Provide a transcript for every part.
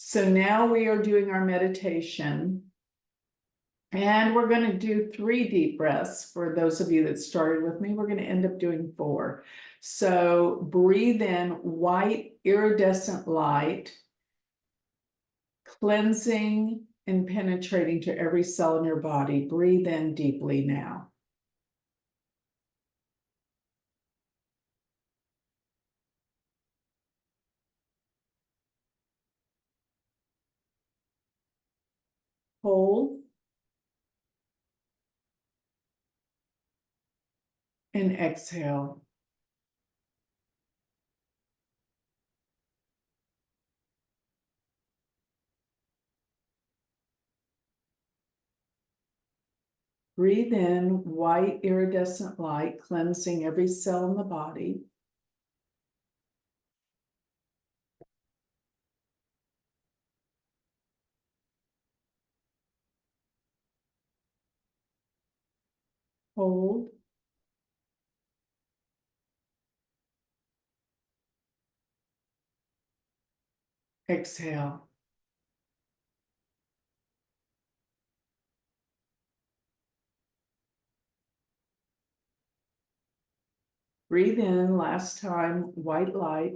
So now we are doing our meditation. And we're going to do 3 deep breaths. For those of you that started with me, we're going to end up doing 4. So breathe in white iridescent light, cleansing and penetrating to every cell in your body. Breathe in deeply now. Hold and exhale. Breathe in white iridescent light, cleansing every cell in the body. Hold exhale. Breathe in, last time, white light.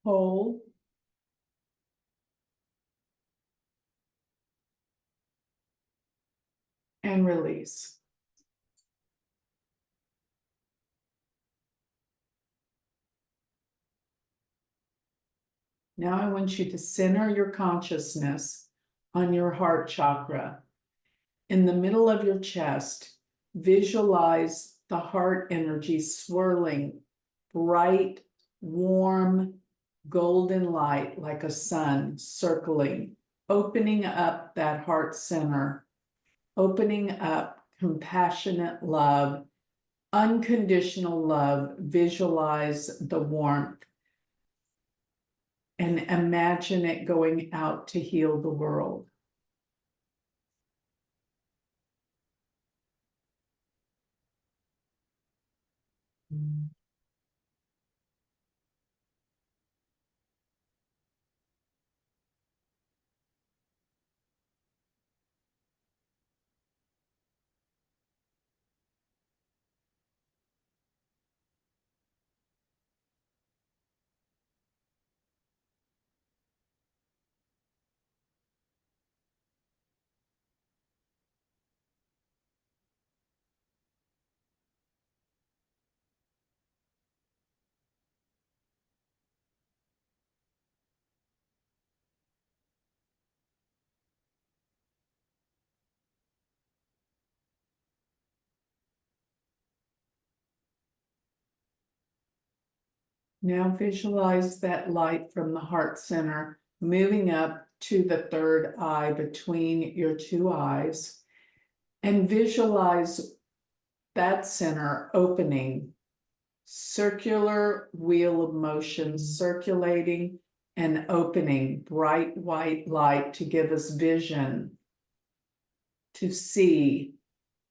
Hold and release. Now I want you to center your consciousness on your heart chakra. In the middle of your chest, visualize the heart energy swirling, bright, warm, golden light like a sun circling, opening up that heart center, opening up compassionate love, unconditional love. Visualize the warmth and imagine it going out to heal the world. Now visualize that light from the heart center moving up to the third eye between your 2 eyes, and visualize that center opening, circular wheel of motion circulating and opening, bright white light to give us vision to see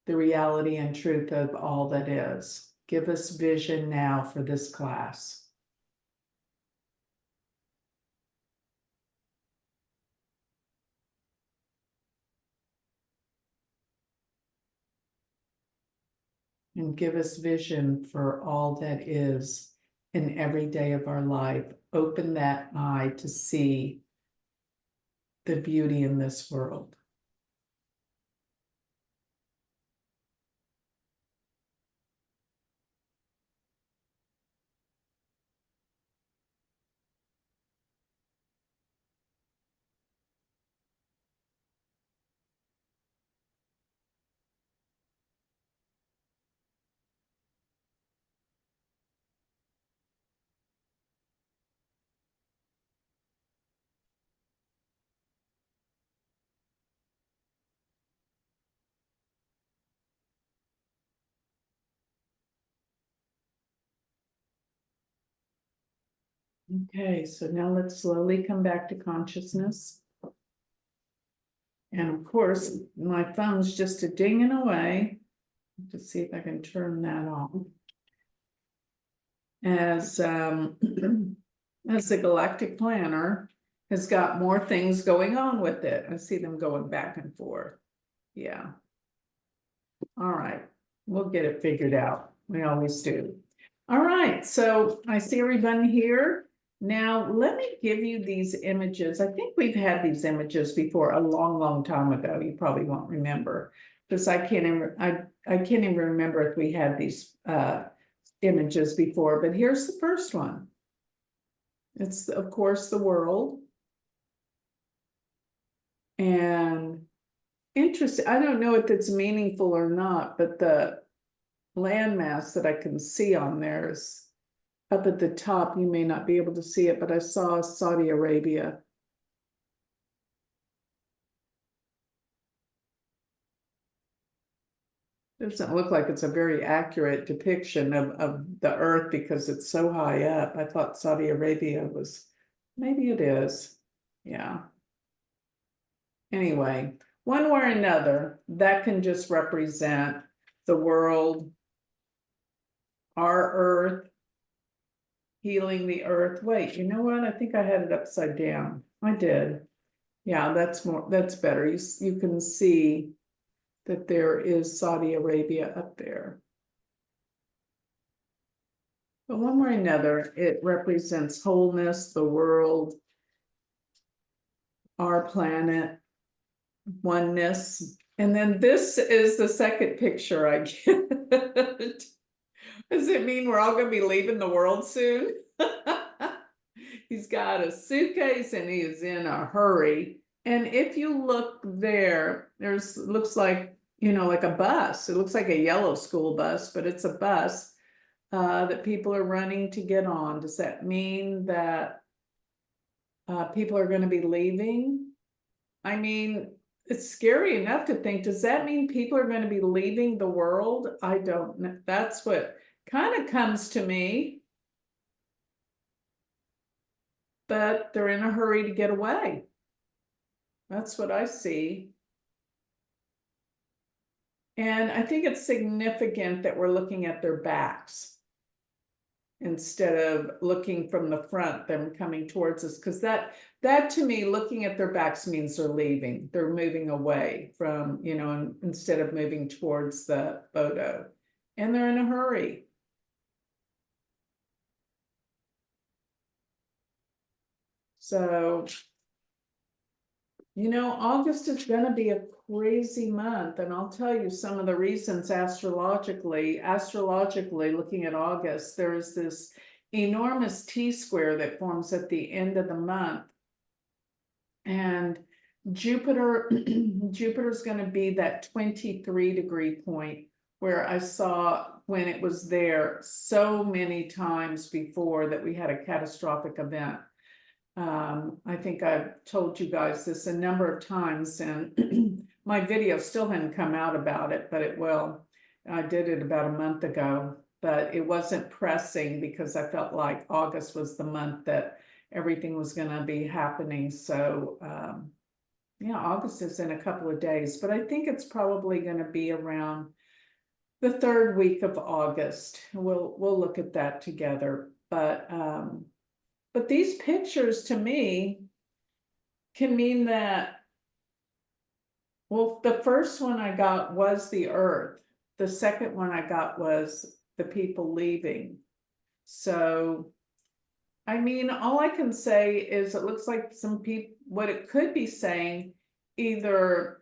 the reality and truth of all that is. Give us vision now for this class. And give us vision for all that is in every day of our life. Open that eye to see the beauty in this world. Okay, so now let's slowly come back to consciousness. And of course, my thumb's just a dinging away. Let's see if I can turn that on. As the galactic planner has got more things going on with it. I see them going back and forth. Yeah. All right, we'll get it figured out. We always do. All right, so I see everyone here. Now, let me give you these images. I think we've had these images before a long, long time ago. You probably won't remember because I can't even remember if we had these images before, but here's the first one. It's, of course, the world. And interesting, I don't know if it's meaningful or not, but the landmass that I can see on there is up at the top. You may not be able to see it, but I saw Saudi Arabia. Doesn't look like it's a very accurate depiction of the earth because it's so high up. I thought Saudi Arabia was, maybe it is. Yeah. Anyway, one way or another, that can just represent the world, our earth, healing the earth. Wait, you know what? I think I had it upside down. I did. Yeah, that's better. You can see that there is Saudi Arabia up there. But one way or another, it represents wholeness, the world, our planet, oneness. And then this is the second picture I get. Does it mean we're all going to be leaving the world soon? He's got a suitcase and he is in a hurry. And if you look there, looks like, like a bus. It looks like a yellow school bus, but it's a bus that people are running to get on. Does that mean that people are going to be leaving? I mean, it's scary enough to think, does that mean people are going to be leaving the world? I don't know. That's what kind of comes to me. But they're in a hurry to get away. That's what I see. And I think it's significant that we're looking at their backs instead of looking from the front, them coming towards us, because that to me, looking at their backs means they're leaving. They're moving away from, instead of moving towards the photo. And they're in a hurry. So, August is going to be a crazy month, and I'll tell you some of the reasons astrologically, looking at August, there's this enormous T-square that forms at the end of the month. And Jupiter's going to be that 23-degree point where I saw when it was there so many times before that we had a catastrophic event. I think I've told you guys this a number of times, and my video still hadn't come out about it, but it will. I did it about a month ago, but it wasn't pressing because I felt like August was the month that everything was going to be happening. So, yeah, August is in a couple of days, but I think it's probably going to be around the third week of August. We'll look at that together, but these pictures to me can mean that, well, the first one I got was the earth. The second one I got was the people leaving. So, I mean, all I can say is it looks like some people, what it could be saying, either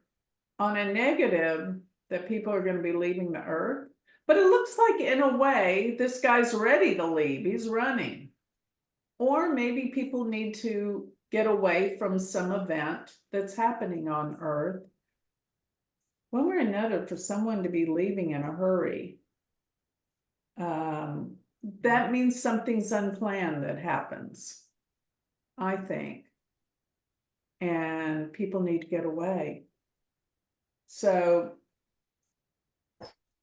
on a negative, that people are going to be leaving the earth, but it looks like in a way, this guy's ready to leave. He's running. Or maybe people need to get away from some event that's happening on Earth. One way or another, for someone to be leaving in a hurry, that means something's unplanned that happens, I think. And people need to get away. So,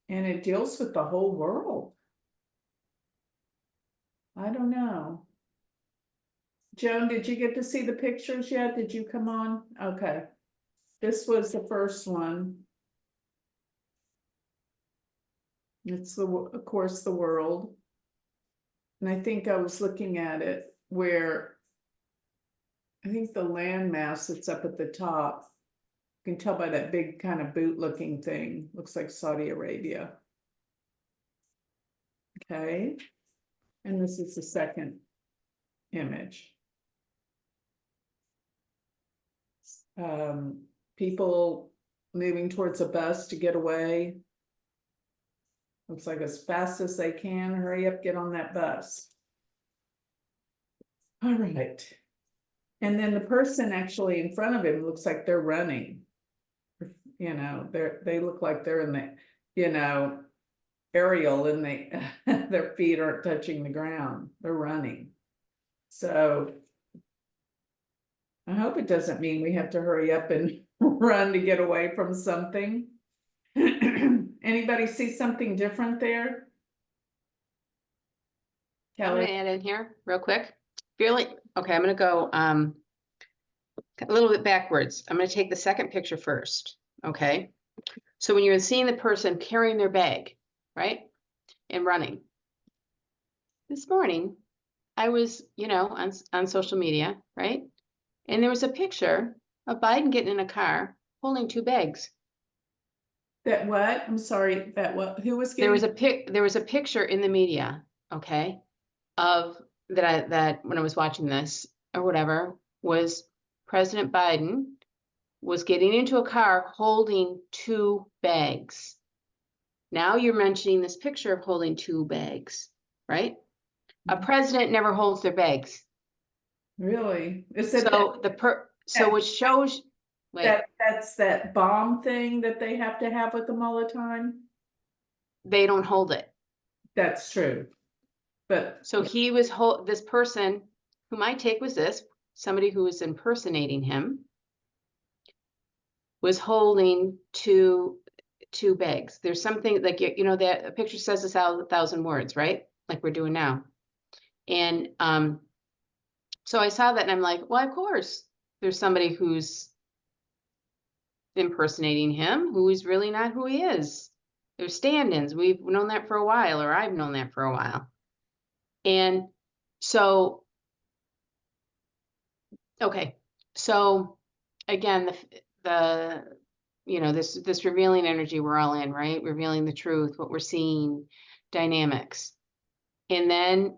and it deals with the whole world. I don't know. Joan, did you get to see the pictures yet? Did you come on? Okay. This was the first one. It's of course, the world. And I think I was looking at it where I think the landmass that's up at the top, you can tell by that big kind of boot looking thing, looks like Saudi Arabia. Okay, and this is the second image. People moving towards a bus to get away. Looks like as fast as they can, hurry up, get on that bus. All right. And then the person actually in front of him looks like they're running. You know, they look like they're in the, you know, aerial, and their feet aren't touching the ground. They're running. So I hope it doesn't mean we have to hurry up and run to get away from something. Anybody see something different there? I'm going to add in here real quick. Okay, I'm going to go a little bit backwards. I'm going to take the second picture first. Okay. So when you're seeing the person carrying their bag, right, and running. This morning, I was, you know, on social media, right? And there was a picture of Biden getting in a car holding two bags. That what? I'm sorry, that what? Who was getting? There was a picture in the media, okay, of that when I was watching this or whatever, was President Biden was getting into a car holding two bags. Now you're mentioning this picture of holding two bags, right? A president never holds their bags. Really? Is it so which shows that's that bomb thing that they have to have with them all the time? They don't hold it. That's true. But so he was this person who my take was this, somebody who was impersonating him was holding two bags. There's something like, you know, that a picture says 1,000 words, right? Like we're doing now. And so I saw that and I'm like, well, of course, there's somebody who's impersonating him, who is really not who he is. There's stand-ins. We've known that for a while, or I've known that for a while. And so, okay. So again, the you know, this revealing energy we're all in, right? Revealing the truth, what we're seeing, dynamics. And then,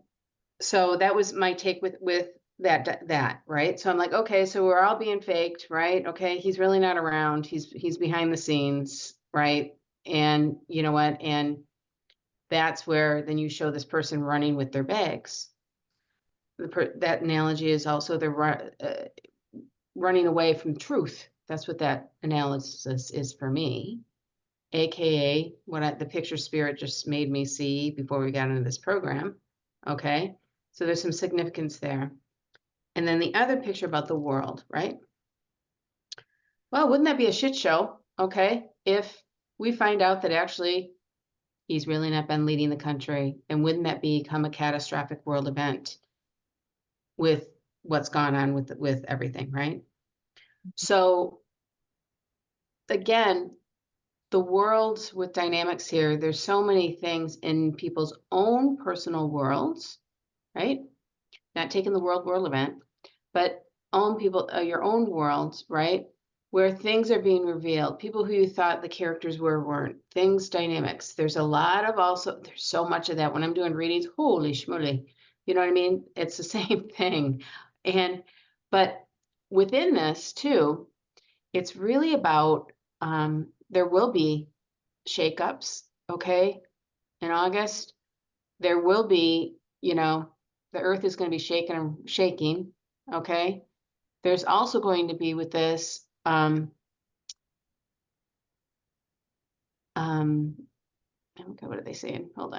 so that was my take with that, right? So I'm like, okay, so we're all being faked, right? Okay, he's really not around. He's behind the scenes, right? And you know what? And that's where then you show this person running with their bags. That analogy is also the running away from truth. That's what that analysis is for me, aka what the picture spirit just made me see before we got into this program. Okay, so there's some significance there. And then the other picture about the world, right? Well, wouldn't that be a shit show? Okay, if we find out that actually he's really not been leading the country, and wouldn't that become a catastrophic world event with what's gone on with everything, right? So again, the world with dynamics here, there's so many things in people's own personal worlds, right? Not taking the world event, but your own worlds, right? Where things are being revealed, people who you thought the characters weren't, things, dynamics. There's so much of that when I'm doing readings, holy schmoly, you know what I mean? It's the same thing. But within this too, it's really about, there will be shakeups, okay? In August, there will be, you know, the earth is going to be shaking, okay? There's also going to be with this, okay, what are they saying? Hold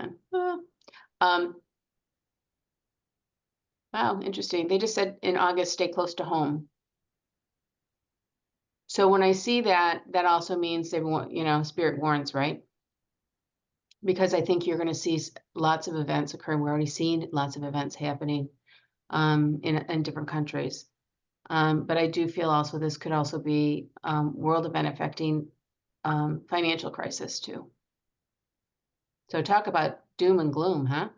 on. Wow, interesting. They just said in August, stay close to home. So when I see that, that also means everyone, you know, spirit warns, right? Because I think you're going to see lots of events occurring. We're already seeing lots of events happening in different countries. But I do feel also this could also be world event affecting financial crisis too. So talk about doom and gloom, huh?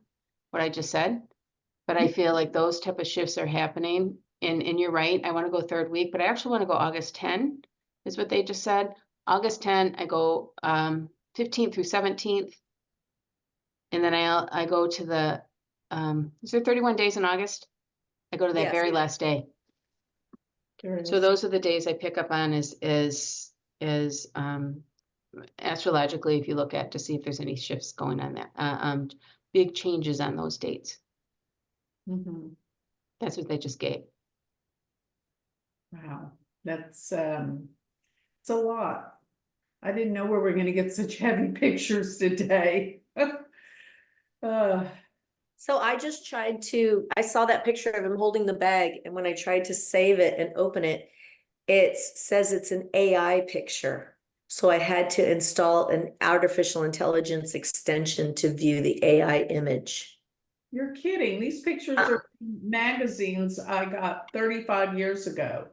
What I just said. But I feel like those type of shifts are happening. And you're right. I want to go third week, but I actually want to go August 10 is what they just said. August 10, I go 15th through 17th. And then I go to the is there 31 days in August? I go to that Yes. very last day. So those are the days I pick up on is astrologically, if you look at to see if there's any shifts going on that, big changes on those dates. Mhm. That's what they just gave. Wow, that's it's a lot. I didn't know we were gonna get such heavy pictures today. So I just tried to, I saw that picture of him holding the bag, and when I tried to save it and open it, it says it's an AI picture. So I had to install an artificial intelligence extension to view the AI image. You're kidding, these pictures are magazines I got 35 years ago.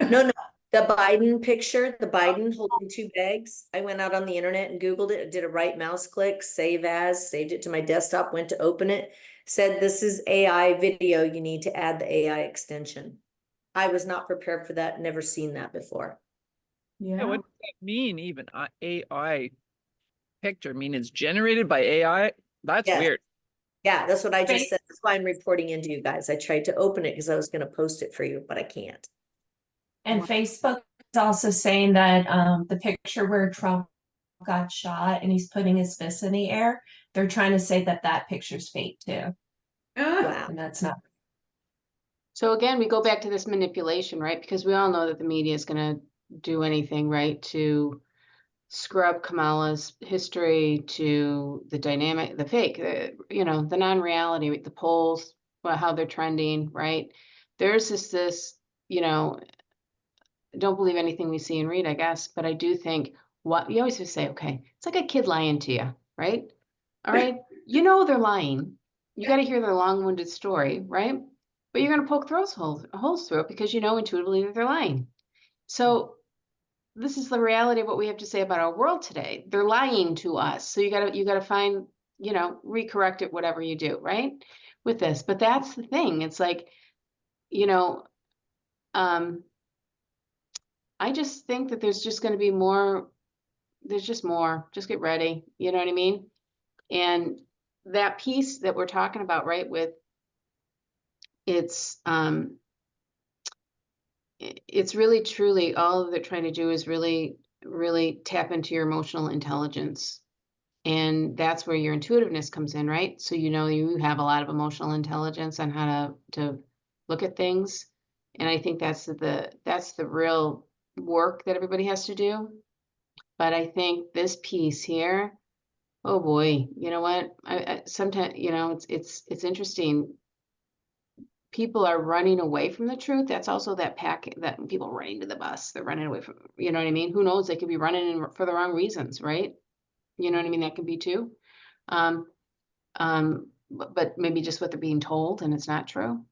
No, the Biden picture, the Biden holding two bags. I went out on the internet and Googled it, did a right mouse click, save as, saved it to my desktop, went to open it, said this is AI video, you need to add the AI extension. I was not prepared for that, never seen that before. Yeah, what does that mean even? AI picture, I mean it's generated by AI? That's Yes. weird. Yeah, that's what I just Right. said. That's why I'm reporting into you guys. I tried to open it because I was going to post it for you, but I can't. And Facebook is also saying that the picture where Trump got shot and he's putting his fist in the air, they're trying to say that that picture's fake too, Wow. and that's not. So again, we go back to this manipulation, right? Because we all know that the media is going to do anything, right, to scrub Kamala's history, to the dynamic, the fake, you know, the non-reality, the polls, well, how they're trending, right? There's this, you know, don't believe anything we see and read, I guess, but I do think what you always just say, okay, it's like a kid lying to you, right? All right, you know they're lying. You got to hear their long-winded story, right? But you're going to poke holes through it because you know intuitively that they're lying. So this is the reality of what we have to say about our world today. They're lying to us. So you gotta find, you know, recorrect it, whatever you do, right? With this. But that's the thing. It's like, you know, I just think that there's just gonna be more, there's just more. Just get ready. You know what I mean? And that piece that we're talking about, right, with it's really truly all they're trying to do is really tap into your emotional intelligence, and that's where your intuitiveness comes in, right? So you know you have a lot of emotional intelligence on how to look at things, and I think that's the real work that everybody has to do. But I think this piece here, oh boy, you know what, I sometimes, you know, it's interesting. People are running away from the truth. That's also that that people running to the bus. They're running away from, you know what I mean? Who knows? They could be running for the wrong reasons, right? You know what I mean? That can be too. But maybe just what they're being told and it's not true.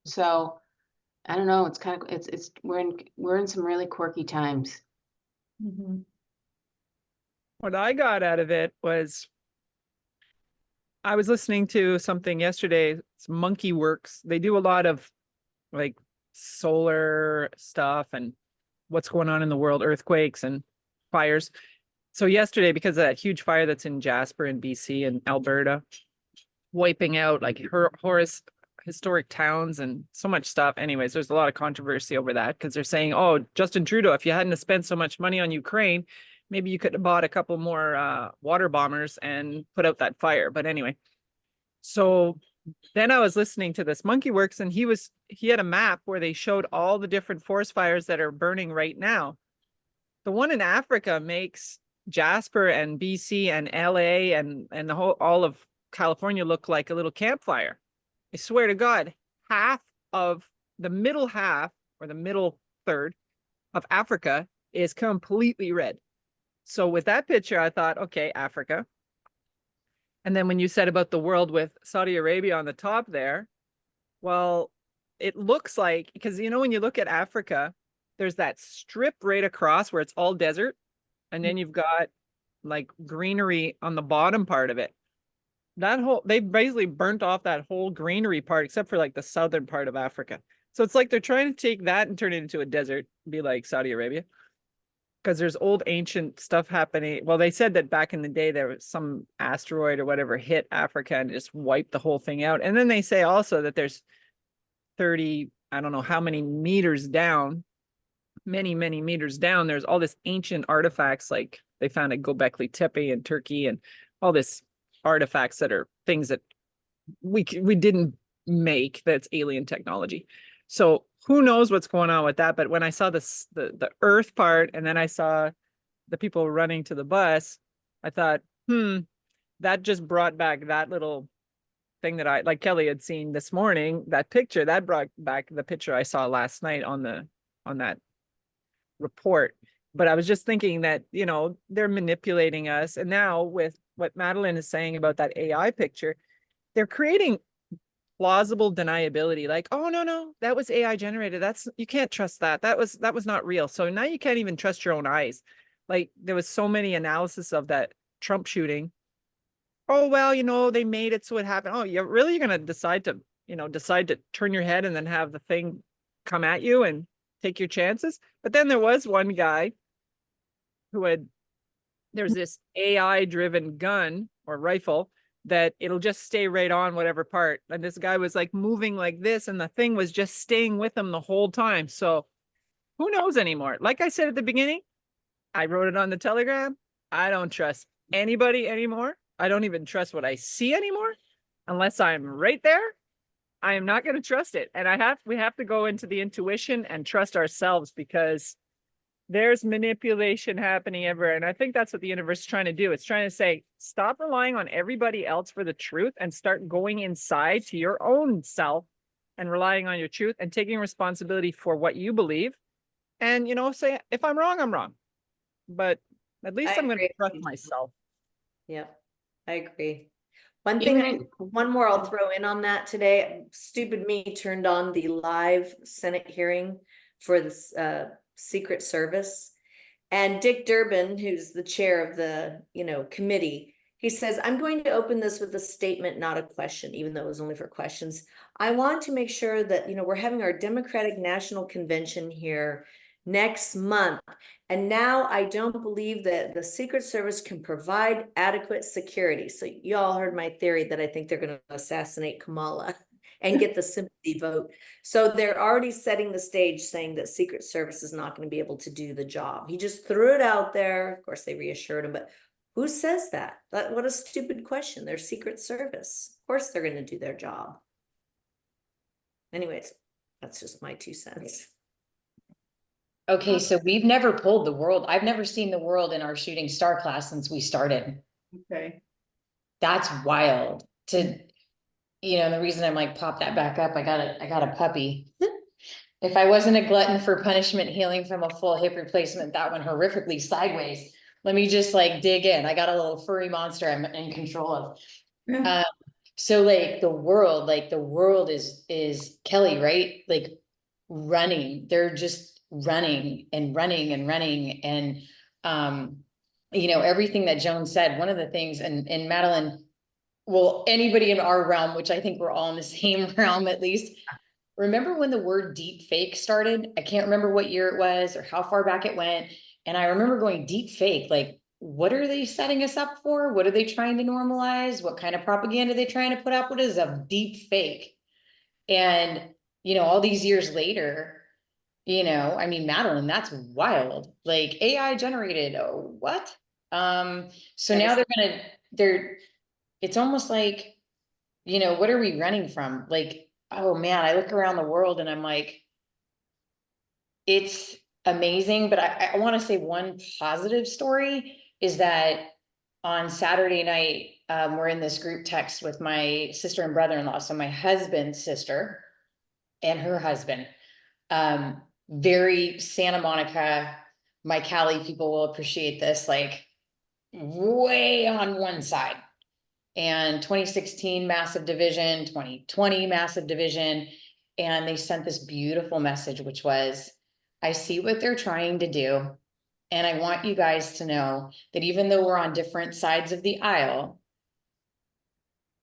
So I don't know. It's kind of, we're in some really quirky times. Mhm. What I got out of it was I was listening to something yesterday, it's Monkey Works. They do a lot of like solar stuff and what's going on in the world, earthquakes and fires. So yesterday, because of that huge fire that's in Jasper in BC and Alberta, wiping out like historic towns and so much stuff. Anyways, there's a lot of controversy over that because they're saying, oh, Justin Trudeau, if you hadn't spent so much money on Ukraine, maybe you could have bought a couple more water bombers and put out that fire. But anyway, so then I was listening to this Monkey Works, and he had a map where they showed all the different forest fires that are burning right now. The one in Africa makes Jasper and BC and LA and the whole all of California look like a little campfire. I swear to God, half of the middle half or the middle third of Africa is completely red. So with that picture, I thought, okay, Africa. And then when you said about the world with Saudi Arabia on the top there, well, it looks like, because you know, when you look at Africa, there's that strip right across where it's all desert, and then you've got like greenery on the bottom part of it. That whole, they basically burnt off that whole greenery part except for like the southern part of Africa. So it's like they're trying to take that and turn it into a desert, be like Saudi Arabia. Because there's old ancient stuff happening. Well, they said that back in the day there was some asteroid or whatever hit Africa and just wiped the whole thing out. And then they say also that there's 30, I don't know how many meters down, many meters down, there's all this ancient artifacts, like they found at Göbekli Tepe in Turkey, and all this artifacts that are things that we didn't make, that's alien technology. So who knows what's going on with that? But when I saw this, the Earth part, and then I saw the people running to the bus, I thought, that just brought back that little thing that I, like Kelly had seen this morning, that picture, that brought back the picture I saw last night on that report. But I was just thinking that, you know, they're manipulating us. And now with what Madeline is saying about that AI picture, they're creating plausible deniability, like, oh no, that was AI generated. You can't trust that. That was not real. So now you can't even trust your own eyes. Like, there was so many analysis of that Trump shooting. Oh, well, you know, they made it so it happened. Oh, you're going to decide to turn your head and then have the thing come at you and take your chances. But then there was one guy there's this AI driven gun or rifle that it'll just stay right on whatever part. And this guy was like moving like this, and the thing was just staying with him the whole time. So who knows anymore? Like I said at the beginning, I wrote it on the Telegram. I don't trust anybody anymore. I don't even trust what I see anymore. Unless I'm right there, I am not going to trust it. And we have to go into the intuition and trust ourselves, because there's manipulation happening everywhere. And I think that's what the universe is trying to do. It's trying to say, stop relying on everybody else for the truth and start going inside to your own self and relying on your truth and taking responsibility for what you believe. And, you know, say, if I'm wrong, I'm wrong. But at least I'm going to trust myself. Yeah, I agree. One more I'll throw in on that today. Stupid me turned on the live Senate hearing for this Secret Service, and Dick Durbin, who's the chair of the committee, he says, I'm going to open this with a statement, not a question, even though it was only for questions. I want to make sure that we're having our Democratic National Convention here next month, and now I don't believe that the Secret Service can provide adequate security. So you all heard my theory that I think they're going to assassinate Kamala and get the sympathy vote. So they're already setting the stage, saying that Secret Service is not going to be able to do the job. He just threw it out there. Of course, they reassured him, but who says that? What a stupid question. They're Secret Service. Of course, they're going to do their job. Anyways, that's just my 2 cents. Okay, so we've never pulled the world. I've never seen the world in our shooting star class since we started. Okay. That's wild. The reason I'm like, pop that back up, I got a puppy. If I wasn't a glutton for punishment, healing from a full hip replacement, that one horrifically sideways. Let me just like dig in. I got a little furry monster I'm in control of. Yeah. So like the world is Kelly, right? Like running. They're just running and running and running. And everything that Joan said, one of the things, and Madeline, well, anybody in our realm, which I think we're all in the same realm at least. Remember when the word deep fake started? I can't remember what year it was or how far back it went. And I remember going, deep fake, like, what are they setting us up for? What are they trying to normalize? What kind of propaganda are they trying to put up? What is a deep fake? And, all these years later, Madeline, that's wild. Like AI generated, what? So now it's almost like, what are we running from? Like, oh man, I look around the world and I'm like, it's amazing. But I want to say one positive story is that on Saturday night, we're in this group text with my sister and brother-in-law. So my husband's sister and her husband, very Santa Monica, my Cali people will appreciate this, like way on one side. And 2016 massive division, 2020 massive division. and they sent this beautiful message, which was, I see what they're trying to do. And I want you guys to know that even though we're on different sides of the aisle,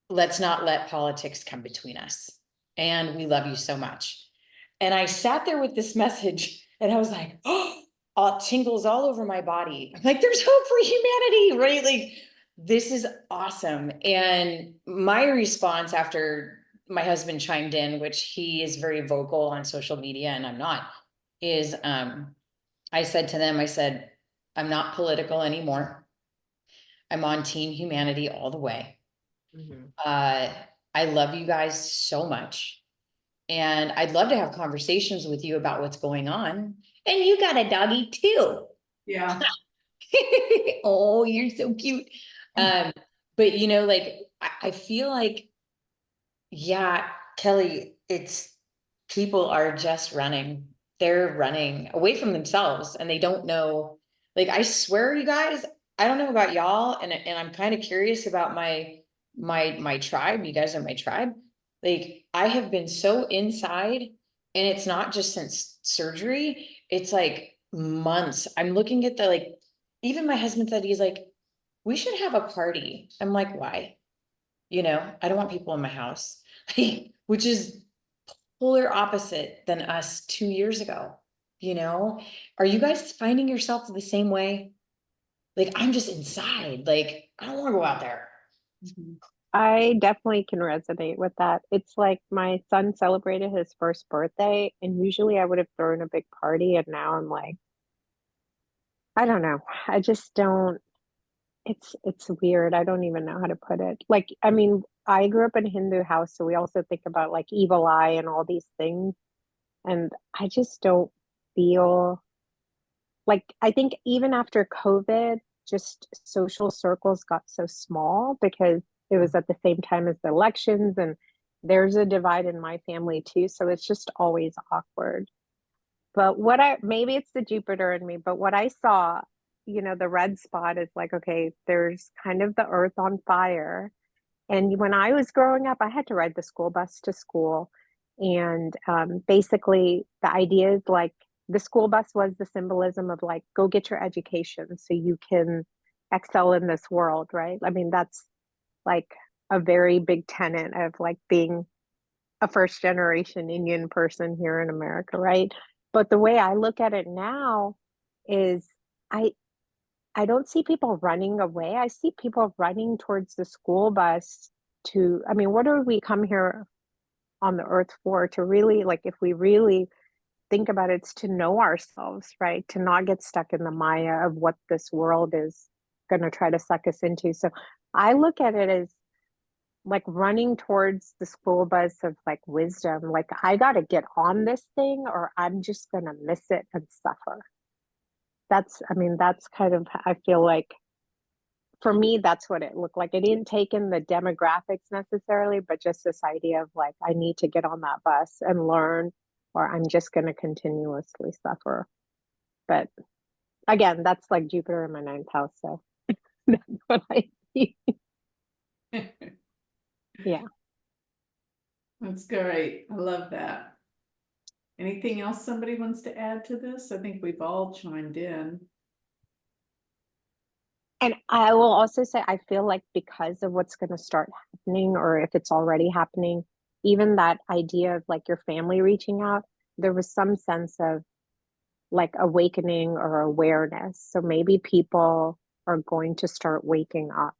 let's not let politics come between us. And we love you so much. And I sat there with this message and I was like, oh, tingles all over my body. I'm like, there's hope for humanity, right? Like, this is awesome. And my response after my husband chimed in, which he is very vocal on social media and I'm not, is I said to them, I said, I'm not political anymore. I'm on team humanity all the way. I love you guys so much. And I'd love to have conversations with you about what's going on. And you got a doggy too. Yeah. Oh, you're so cute. But you know, like, I feel like, yeah, Kelly, it's people are just running. They're running away from themselves and they don't know. Like, I swear, you guys, I don't know about y'all, and I'm kind of curious about my tribe. You guys are my tribe. Like, I have been so inside, and it's not just since surgery, it's like months. I'm looking at the, like, even my husband said, he's like, we should have a party. I'm like, why? You know, I don't want people in my house, which is polar opposite than us 2 years ago. You know, are you guys finding yourself the same way? Like, I'm just inside, like, I don't want to go out there. I definitely can resonate with that. It's like my son celebrated his first birthday, and usually I would have thrown a big party, and now I'm like, I don't know. I just don't. It's weird. I don't even know how to put it. Like, I mean, I grew up in a Hindu house, so we also think about like evil eye and all these things, and I just don't feel like, I think even after COVID, just social circles got so small because it was at the same time as the elections, and there's a divide in my family too. So it's just always awkward. But maybe it's the Jupiter in me, but what I saw, the red spot is like, okay, there's kind of the earth on fire. And when I was growing up, I had to ride the school bus to school. And basically, the idea is like the school bus was the symbolism of like, go get your education so you can excel in this world, right? I mean, that's like a very big tenet of like being a first generation Indian person here in America, right? But the way I look at it now is I I don't see people running away. I see people running towards the school bus I mean, what do we come here on the earth for? To really, like, if we really think about it, it's to know ourselves, right? To not get stuck in the maya of what this world is going to try to suck us into. So I look at it as like running towards the school bus of like wisdom. Like, I got to get on this thing or I'm just going to miss it and suffer. That's kind of, I feel like for me, that's what it looked like. I didn't take in the demographics necessarily, but just this idea of like, I need to get on that bus and learn, or I'm just going to continuously suffer. But again, that's like Jupiter in my ninth house. So that's what I see. Yeah. That's great. I love that. Anything else somebody wants to add to this? I think we've all chimed in. And I will also say, I feel like because of what's going to start happening, or if it's already happening, even that idea of like your family reaching out, there was some sense of like awakening or awareness. So maybe people are going to start waking up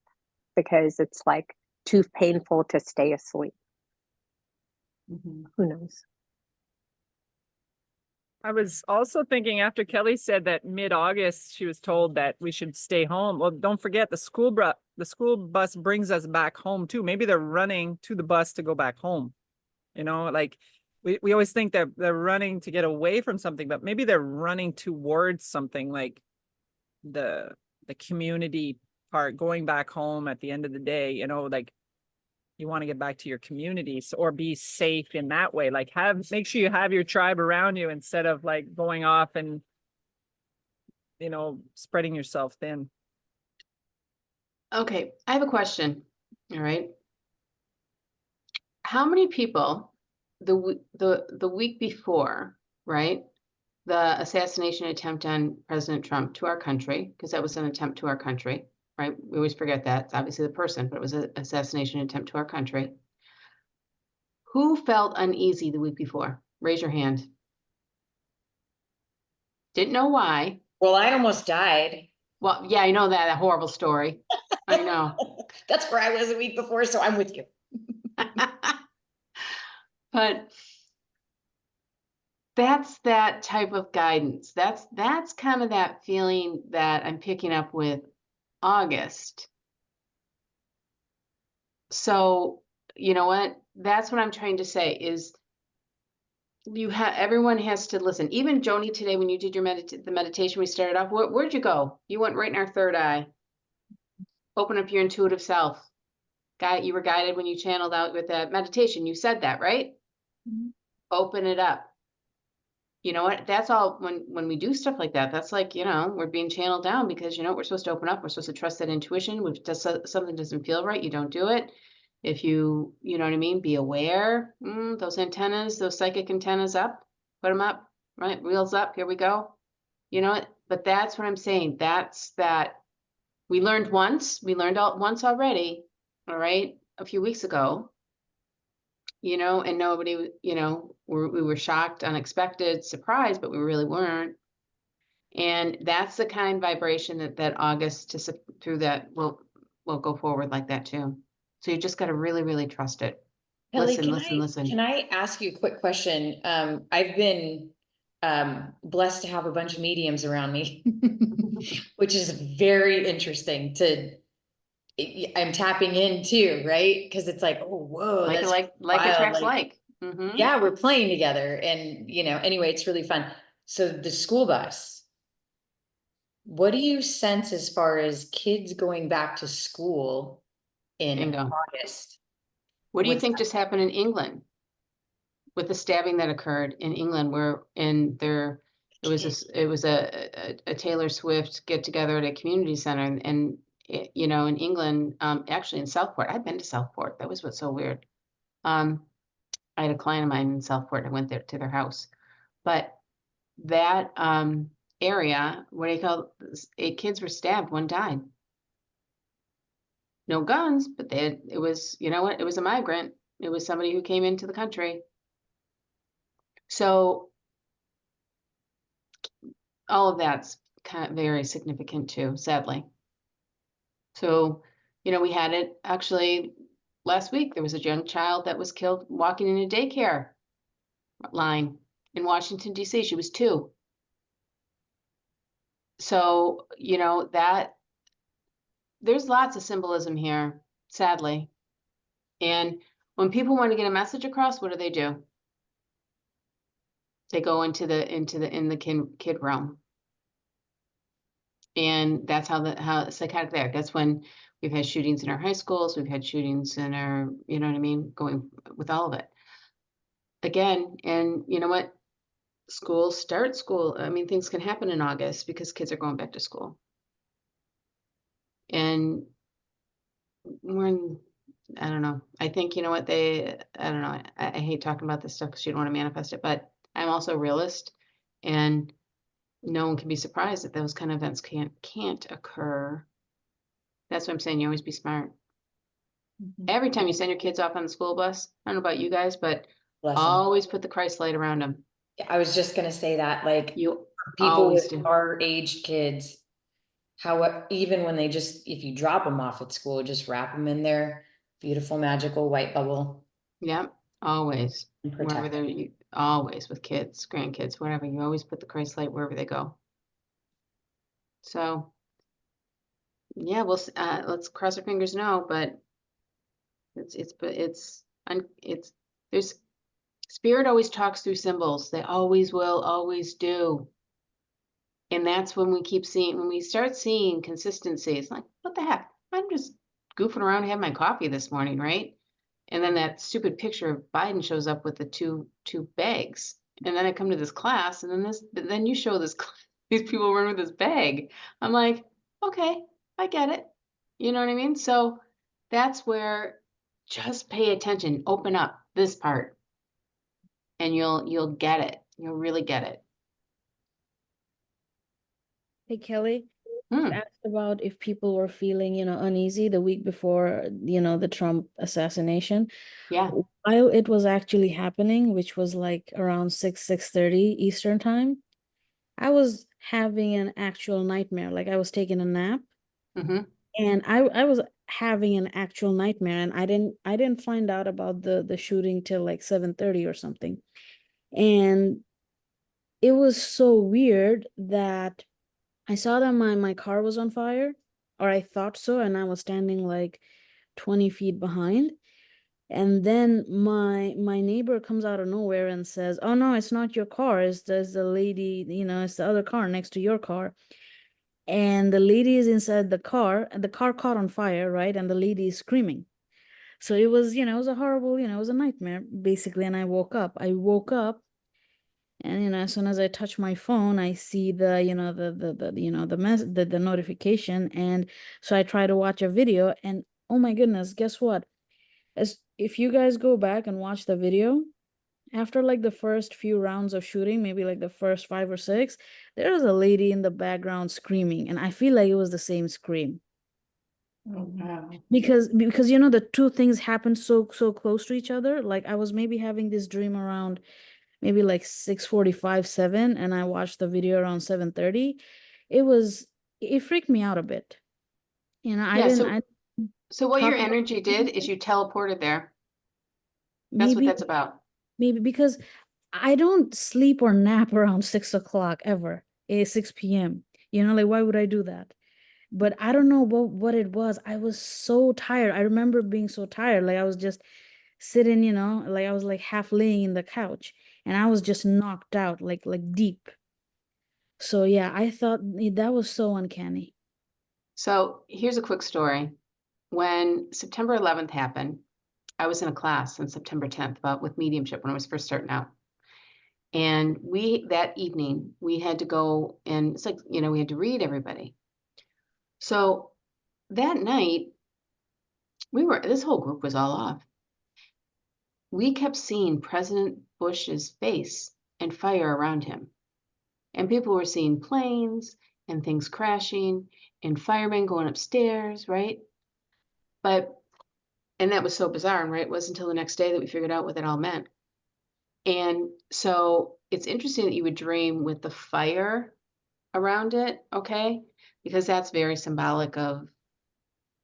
because it's like too painful to stay asleep. Who knows? I was also thinking after Kelly said that mid-August, she was told that we should stay home. Well, don't forget the school bus brings us back home too. Maybe they're running to the bus to go back home. Like we always think that they're running to get away from something, but maybe they're running towards something like the community part, going back home at the end of the day, like you want to get back to your communities or be safe in that way. Like make sure you have your tribe around you instead of like going off and, spreading yourself thin. Okay, I have a question. All right. How many people the week before, right? The assassination attempt on President Trump to our country, because that was an attempt to our country, right? We always forget that. It's obviously the person, but it was an assassination attempt to our country. Who felt uneasy the week before? Raise your hand. Didn't know why. Well, I almost died. Well, yeah, I know that horrible story. I know. That's where I was a week before, so I'm with you. But that's that type of guidance. That's kind of that feeling that I'm picking up with August. So, you know what? That's what I'm trying to say is everyone has to listen. Even Joni today, when you did your the meditation, we started off, where'd you go? You went right in our third eye. Open up your intuitive self. You were guided when you channeled out with that meditation. You said that, right? Mhm. Open it up. You know what? That's all when we do stuff like that, that's like, we're being channeled down because we're supposed to open up. We're supposed to trust that intuition. If something doesn't feel right, you don't do it. If you know what I mean, be aware. Those antennas, those psychic antennas up, put them up, right? Wheels up, here we go. You know what? But that's what I'm saying. That's that we learned once once already, all right, a few weeks ago, and nobody, we were shocked, unexpected, surprised, but we really weren't. And that's the kind of vibration that August through that will go forward like that too. So you just got to really, really trust it. Kelly, Listen. Can I ask you a quick question? I've been blessed to have a bunch of mediums around me, which is very interesting I'm tapping in too, right? Because it's like, oh, whoa, Like that's like attracts wild. like. Mm-hmm. Yeah, we're playing together. And, anyway, it's really fun. So the school bus, what do you sense as far as kids going back to school in Bingo. August? What do you What's think just happened in England with the stabbing that occurred in England, where it was a Taylor Swift get together at a community center, and in England, actually in Southport. I've been to Southport. That was what's so weird. I had a client of mine in Southport. I went there to their house, but that area, what do you call it? 8 kids were stabbed. 1 died. No guns, but it was, it was a migrant. It was somebody who came into the country. So all of that's kind of very significant too, sadly. So, we had it actually last week. There was a young child that was killed walking in a daycare line in Washington, D.C. She was 2. So, that there's lots of symbolism here, sadly. And when people want to get a message across, what do? They go into the kid realm. And that's how psychotic they are. That's when we've had shootings in our high schools, we've had shootings in our, you know what I mean, going with all of it. Again, and you know what? School. I mean, things can happen in August because kids are going back to school. And I don't know. I think, I don't know. I hate talking about this stuff because you don't want to manifest it, but I'm also a realist, and no one can be surprised that those kind of events can't occur. That's what I'm saying. You always be smart. Every time you send your kids off on the school bus, I don't know about you guys, but Bless 'em. always put the Christ light around them. I was just gonna say that, like, You people always with do. our aged kids, even when if you drop them off at school, just wrap them in their beautiful, magical white bubble. Yep, always. And Wherever protect always with kids, grandkids, whatever. You always put the Christ light wherever they go. So, yeah, let's cross our fingers. No, but there's spirit always talks through symbols. They always will, always do. And that's when we start seeing consistency. It's like, what the heck? I'm just goofing around having my coffee this morning, right? And then that stupid picture of Biden shows up with the two bags. And then I come to this class, and then you show these people run with this bag. I'm like, okay, I get it. You know what I mean? So that's where just pay attention, open up this part. and you'll get it. You'll really get it. Hey, Kelly, Hmm. you asked about if people were feeling, uneasy the week before, the Trump assassination. Yeah. While it was actually happening, which was like around 6:30 Eastern time, I was having an actual nightmare. Like I was taking a nap Mm-hmm. and I was having an actual nightmare, and I didn't find out about the shooting till like 7:30 or something. And it was so weird that I saw that my car was on fire, or I thought so, and I was standing like 20 feet behind. And then my neighbor comes out of nowhere and says, "Oh no, it's not your car. There's the lady, it's the other car next to your car." And the lady is inside the car, and the car caught on fire, right? And the lady is screaming. So it was, it was a horrible, it was a nightmare basically. And I woke up, and as soon as I touch my phone, I see the the notification. And so I try to watch a video, and oh my goodness, guess what? As if you guys go back and watch the video, after like the first few rounds of shooting, maybe like the first 5 or 6, there was a lady in the background screaming, and I feel like it was the same scream. Oh, wow. Because the two things happened so close to each other. Like I was maybe having this dream around maybe like 6:45, 7, and I watched the video around 7:30. It freaked me out a bit. I Yeah. didn't So what talk your about energy did is you teleported there. That's what maybe that's about. because I don't sleep or nap around 6 o'clock ever, 6 p.m. Like why would I do that? But I don't know what it was. I was so tired. I remember being so tired. Like I was just sitting, like I was like half laying in the couch, and I was just knocked out, like deep. So yeah, I thought that was so uncanny. So here's a quick story. When September 11th happened, I was in a class on September 10th about with mediumship when I was first starting out. And that evening, we had to go and it's like, we had to read everybody. So that night, this whole group was all off. We kept seeing President Bush's face and fire around him. And people were seeing planes and things crashing and firemen going upstairs, right? And that was so bizarre, right? It wasn't until the next day that we figured out what that all meant. And so it's interesting that you would dream with the fire around it, okay? Because that's very symbolic of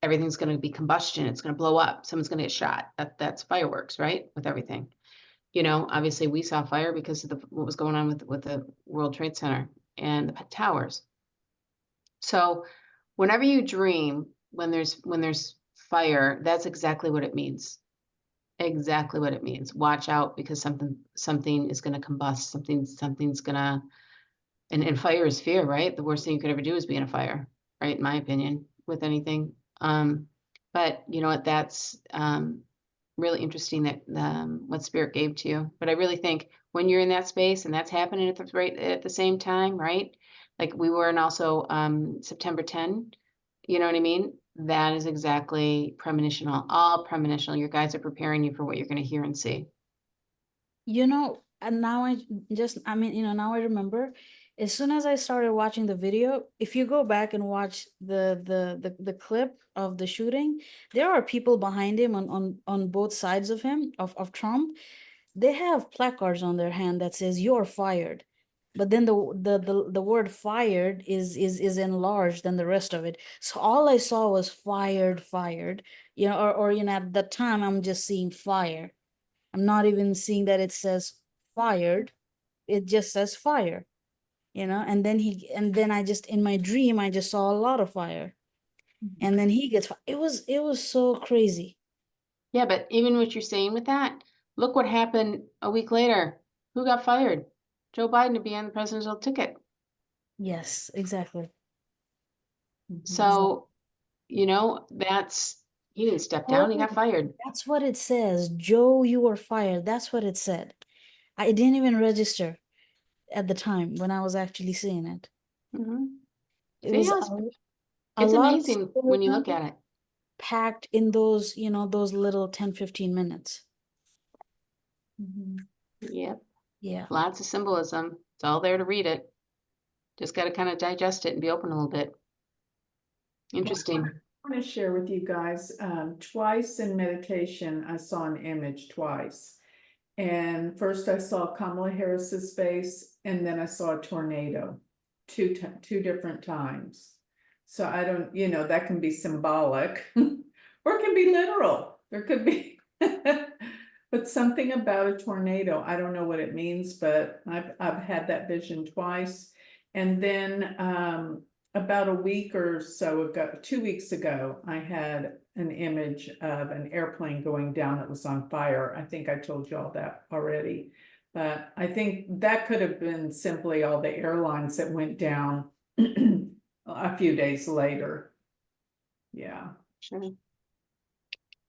everything's going to be combustion. It's going to blow up. Someone's going to get shot. That's fireworks, right? With everything. Obviously we saw fire because of what was going on with the World Trade Center and the towers. So whenever you dream, when there's fire, that's exactly what it means. Exactly what it means. Watch out because something is going to combust. Something's going to, and fire is fear, right? The worst thing you could ever do is be in a fire, right? In my opinion, with anything. But you know what? That's really interesting that what spirit gave to you. But I really think when you're in that space and that's happening at the same time, right? Like we were in also September 10, you know what I mean? That is exactly premonitional, all premonitional. Your guides are preparing you for what you're going to hear and see. And now now I remember, as soon as I started watching the video, if you go back and watch the clip of the shooting, there are people behind him on both sides of him, of Trump. They have placards on their hand that says "You're fired." But then the word fired is enlarged than the rest of it. So all I saw was fired, or at the time I'm just seeing fire. I'm not even seeing that it says fired. It just says fire, and then I just, in my dream, I just saw a lot of fire. And then he gets, it was so crazy. Yeah, but even what you're saying with that, look what happened a week later. Who got fired? Joe Biden to be on the presidential ticket. Yes, exactly. So, he didn't step down, he got Oh, fired. that's what it says. Joe, you were fired. That's what it said. I didn't even register at the time when I was actually seeing it. Mhm. It See, was a it's lot of amazing when you look at it. packed in those little 10-15 minutes. Yep, Yeah. lots of symbolism. It's all there to read it. Just got to kind of digest it and be open a little bit. Interesting. I want to share with you guys, twice in meditation, I saw an image twice. And first I saw Kamala Harris's face, and then I saw a tornado, two different times. So I don't, that can be symbolic or it can be literal. There could be, but something about a tornado. I don't know what it means, but I've had that vision twice. And then about a week or so ago, 2 weeks ago, I had an image of an airplane going down that was on fire. I think I told you all that already, but I think that could have been simply all the airlines that went down a few days later. Yeah. Sure.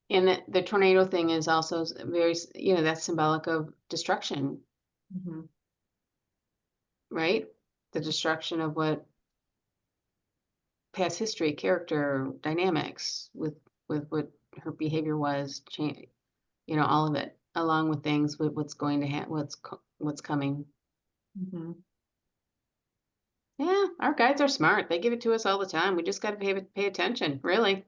And the tornado thing is also very, that's symbolic of destruction, Mhm. right? The destruction of what past history, character, dynamics with what her behavior was, change, all of it, along with things with what's going to happen, what's coming. Mhm. Yeah, our guides are smart. They give it to us all the time. We just got to pay attention, really.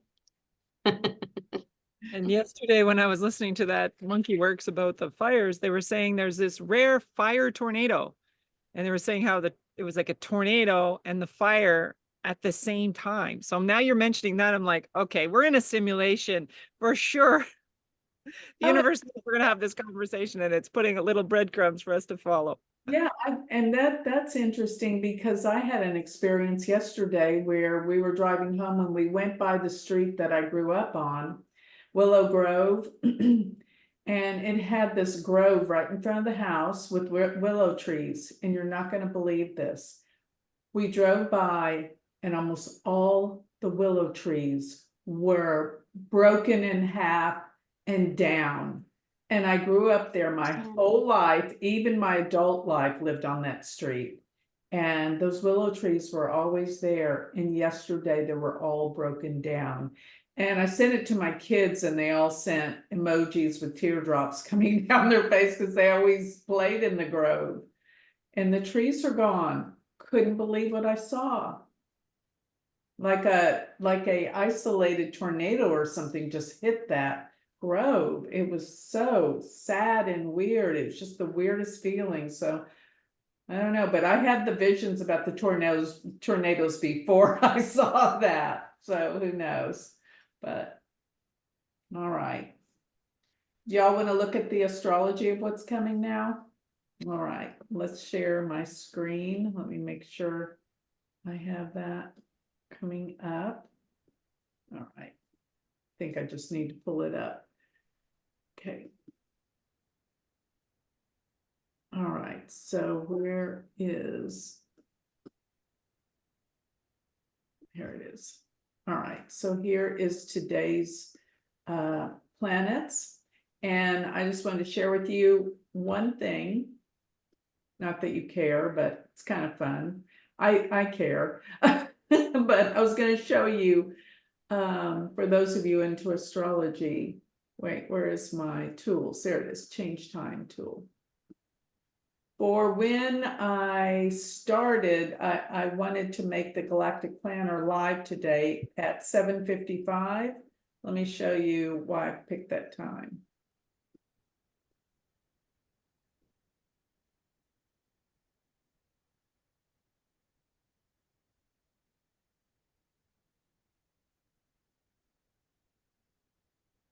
And yesterday when I was listening to that Monkey Works about the fires, they were saying there's this rare fire tornado. And they were saying how it was like a tornado and the fire at the same time. So now you're mentioning that, I'm like, okay, we're in a simulation for sure. The universe, we're going to have this conversation and it's putting a little breadcrumbs for us to follow. Yeah, and that's interesting because I had an experience yesterday where we were driving home and we went by the street that I grew up on, Willow Grove, and it had this grove right in front of the house with willow trees, and you're not going to believe this. We drove by and almost all the willow trees were broken in half and down. And I grew up there my whole life, even my adult life lived on that street. And those willow trees were always there. And yesterday they were all broken down. And I sent it to my kids and they all sent emojis with teardrops coming down their face because they always played in the grove. And the trees are gone. Couldn't believe what I saw. Like a isolated tornado or something just hit that grove. It was so sad and weird. It was just the weirdest feeling. So I don't know, but I had the visions about the tornadoes before I saw that. So who knows? But all right. Do y'all want to look at the astrology of what's coming now? All right, let's share my screen. Let me make sure I have that coming up. All right. I think I just need to pull it up. Okay. All right, so here it is. All right, so here is today's planets. And I just wanted to share with you one thing. Not that you care, but it's kind of fun. I care. But I was going to show you, for those of you into astrology, wait, where is my tools? There it is, change time tool. For when I started, I wanted to make the Galactic Planner live today at 7:55. Let me show you why I picked that time.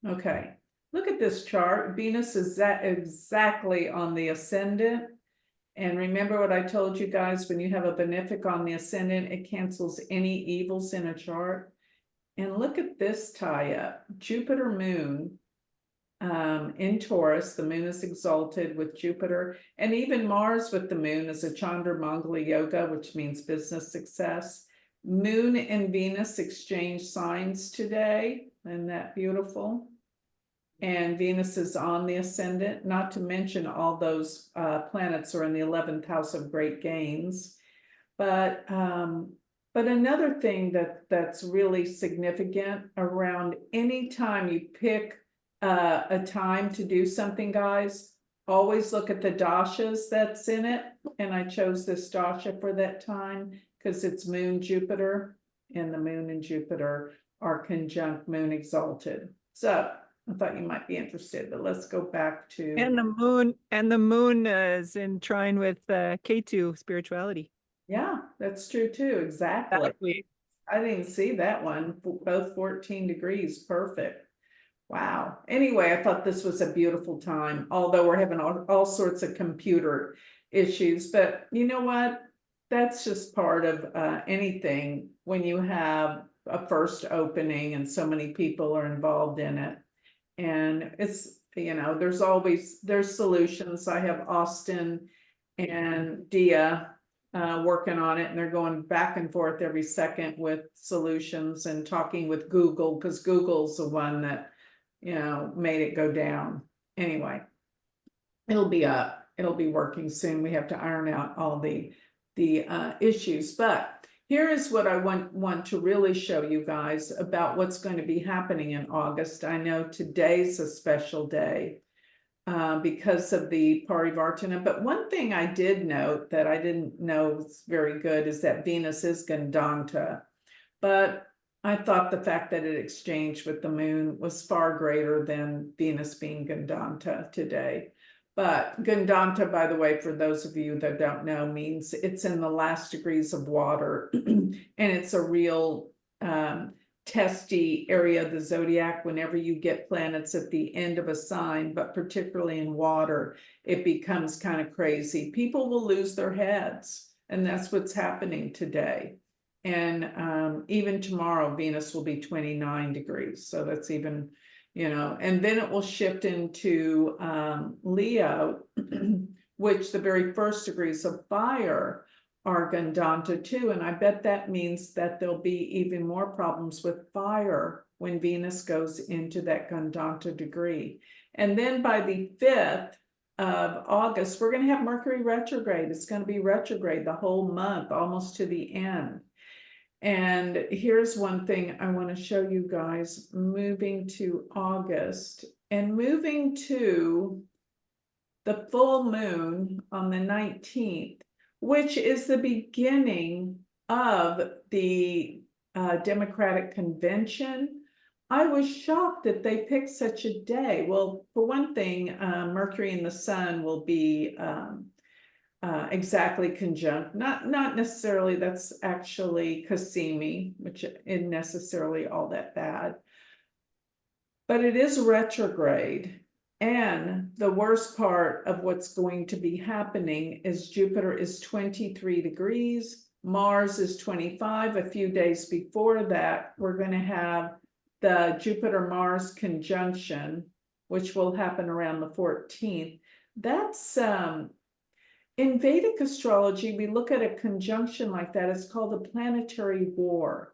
Okay, look at this chart. Venus is exactly on the ascendant. And remember what I told you guys, when you have a benefic on the ascendant, it cancels any evils in a chart. And look at this tie up. Jupiter moon in Taurus, the moon is exalted with Jupiter, and even Mars with the moon is a Chandra Mangala Yoga, which means business success. Moon and Venus exchange signs today. Isn't that beautiful? And Venus is on the ascendant, not to mention all those planets are in the 11th house of great gains. But another thing that's really significant around any time you pick a time to do something, guys, always look at the dashas that's in it. And I chose this dasha for that time because it's moon Jupiter, and the moon and Jupiter are conjunct moon exalted. So I thought you might be interested, but let's go back to. And the moon is in trine with K2 spirituality. Yeah, that's true too. Exactly. I didn't see that one. Both 14 degrees. Perfect. Wow. Anyway, I thought this was a beautiful time, although we're having all sorts of computer issues. But you know what? That's just part of anything when you have a first opening and so many people are involved in it. And it's, there's solutions. I have Austin and Dia working on it, and they're going back and forth every second with solutions and talking with Google, because Google's the one that made it go down. Anyway, it'll be up, it'll be working soon. We have to iron out all the issues, but here is what I want to really show you guys about what's going to be happening in August. I know today's a special day because of the Parivartana, but one thing I did note that I didn't know was very good is that Venus is Gandanta, but I thought the fact that it exchanged with the moon was far greater than Venus being Gandanta today. But Gandanta, by the way, for those of you that don't know, means it's in the last degrees of water, and it's a real testy area of the zodiac. Whenever you get planets at the end of a sign, but particularly in water, it becomes kind of crazy. People will lose their heads, and that's what's happening today. And even tomorrow, Venus will be 29 degrees. So that's even, and then it will shift into Leo, which the very first degrees of fire are Gandanta too. And I bet that means that there'll be even more problems with fire when Venus goes into that Gandanta degree. And then by the 5th of August, we're going to have Mercury retrograde. It's going to be retrograde the whole month, almost to the end. And here's one thing I want to show you guys, moving to August and moving to the full moon on the 19th, which is the beginning of the Democratic Convention. I was shocked that they picked such a day. Well, for one thing, Mercury and the Sun will be exactly conjunct, not necessarily, that's actually Cassimi, which isn't necessarily all that bad, but it is retrograde. And the worst part of what's going to be happening is Jupiter is 23 degrees, Mars is 25. A few days before that, we're going to have the Jupiter-Mars conjunction, which will happen around the 14th. That's in Vedic astrology, we look at a conjunction like that. It's called a planetary war,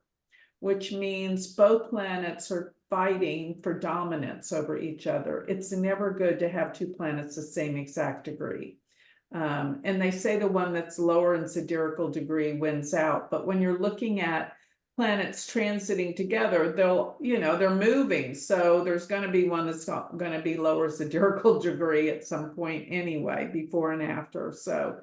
which means both planets are fighting for dominance over each other. It's never good to have two planets the same exact degree. And they say the one that's lower in zodiacal degree wins out. But when you're looking at planets transiting together, they're moving. So there's going to be one that's going to be lower zodiacal degree at some point anyway, before and after. So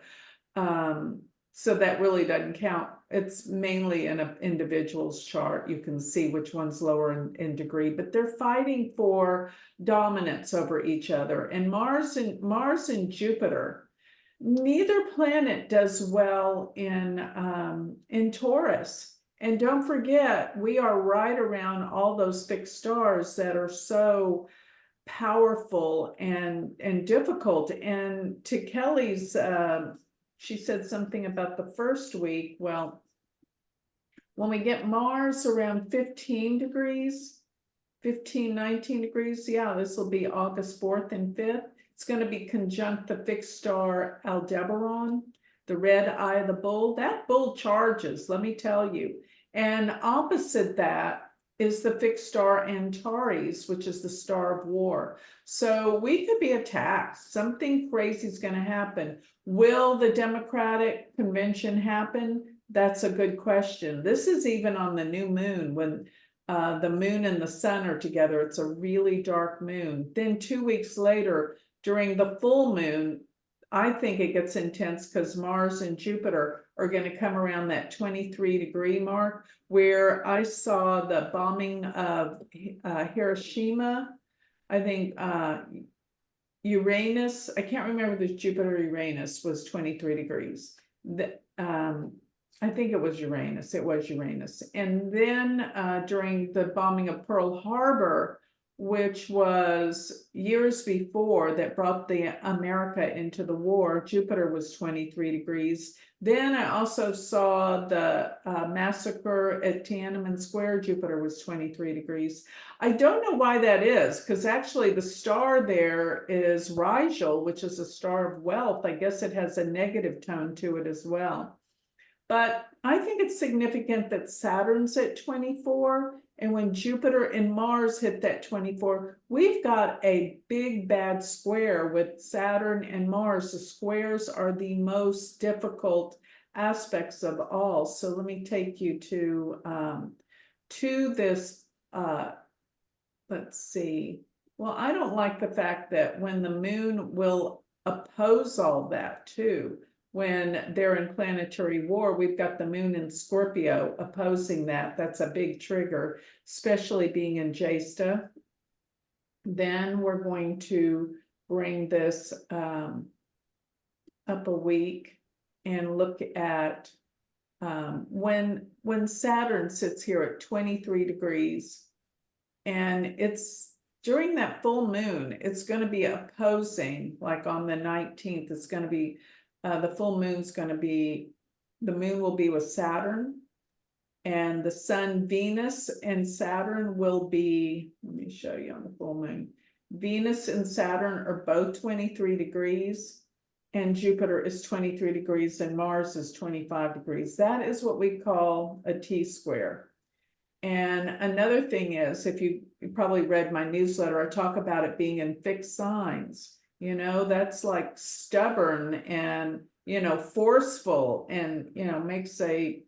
that really doesn't count. It's mainly in an individual's chart. You can see which one's lower in degree, but they're fighting for dominance over each other. And Mars and Jupiter, neither planet does well in Taurus. And don't forget, we are right around all those fixed stars that are so powerful and difficult. And to Kelly's, she said something about the first week. Well, when we get Mars around 15 degrees, 19 degrees, yeah, this will be August 4th and 5th. It's going to be conjunct the fixed star Aldebaran, the red eye of the bull. That bull charges, let me tell you. And opposite that is the fixed star Antares, which is the star of war. So we could be attacked. Something crazy is going to happen. Will the Democratic Convention happen? That's a good question. This is even on the new moon, when the moon and the sun are together. It's a really dark moon. Then 2 weeks later, during the full moon, I think it gets intense because Mars and Jupiter are going to come around that 23-degree mark, where I saw the bombing of Hiroshima. I think Uranus, I can't remember if Jupiter or Uranus was 23 degrees. I think it was Uranus. It was Uranus. And then during the bombing of Pearl Harbor, which was years before that brought the America into the war, Jupiter was 23 degrees. Then I also saw the massacre at Tiananmen Square. Jupiter was 23 degrees. I don't know why that is, because actually the star there is Rigel, which is a star of wealth. I guess it has a negative tone to it as well. But I think it's significant that Saturn's at 24, and when Jupiter and Mars hit that 24, we've got a big bad square with Saturn and Mars. The squares are the most difficult aspects of all. So let me take you to this, let's see. Well, I don't like the fact that when the moon will oppose all that too. When they're in planetary war, we've got the moon in Scorpio opposing that. That's a big trigger, especially being in Jesta. Then we're going to bring this up a week and look at when Saturn sits here at 23 degrees, and it's during that full moon, it's going to be opposing, like on the 19th, it's going to be the full moon's going to be, the moon will be with Saturn, and the sun, Venus, and Saturn will be, let me show you on the full moon. Venus and Saturn are both 23 degrees, and Jupiter is 23 degrees, and Mars is 25 degrees. That is what we call a T-square. And another thing is, if you probably read my newsletter, I talk about it being in fixed signs. You know, that's like stubborn and, you know, forceful, and, you know, makes a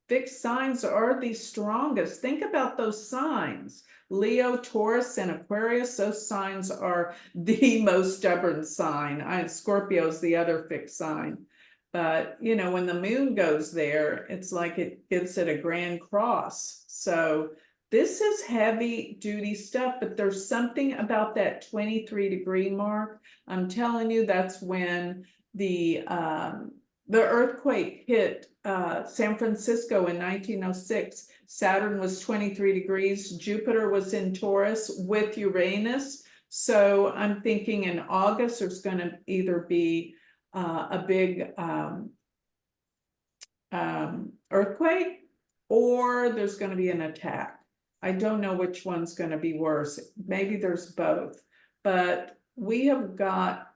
fixed signs are the strongest. Think about those signs. Leo, Taurus, and Aquarius, those signs are the most stubborn sign. Scorpio is the other fixed sign. But, you know, when the moon goes there, it's like it gives it a grand cross. So this is heavy duty stuff, but there's something about that 23-degree mark. I'm telling you, that's when the earthquake hit San Francisco in 1906. Saturn was 23 degrees. Jupiter was in Taurus with Uranus. So I'm thinking in August, there's going to either be a big earthquake, or there's going to be an attack. I don't know which one's going to be worse. Maybe there's both, but we have got,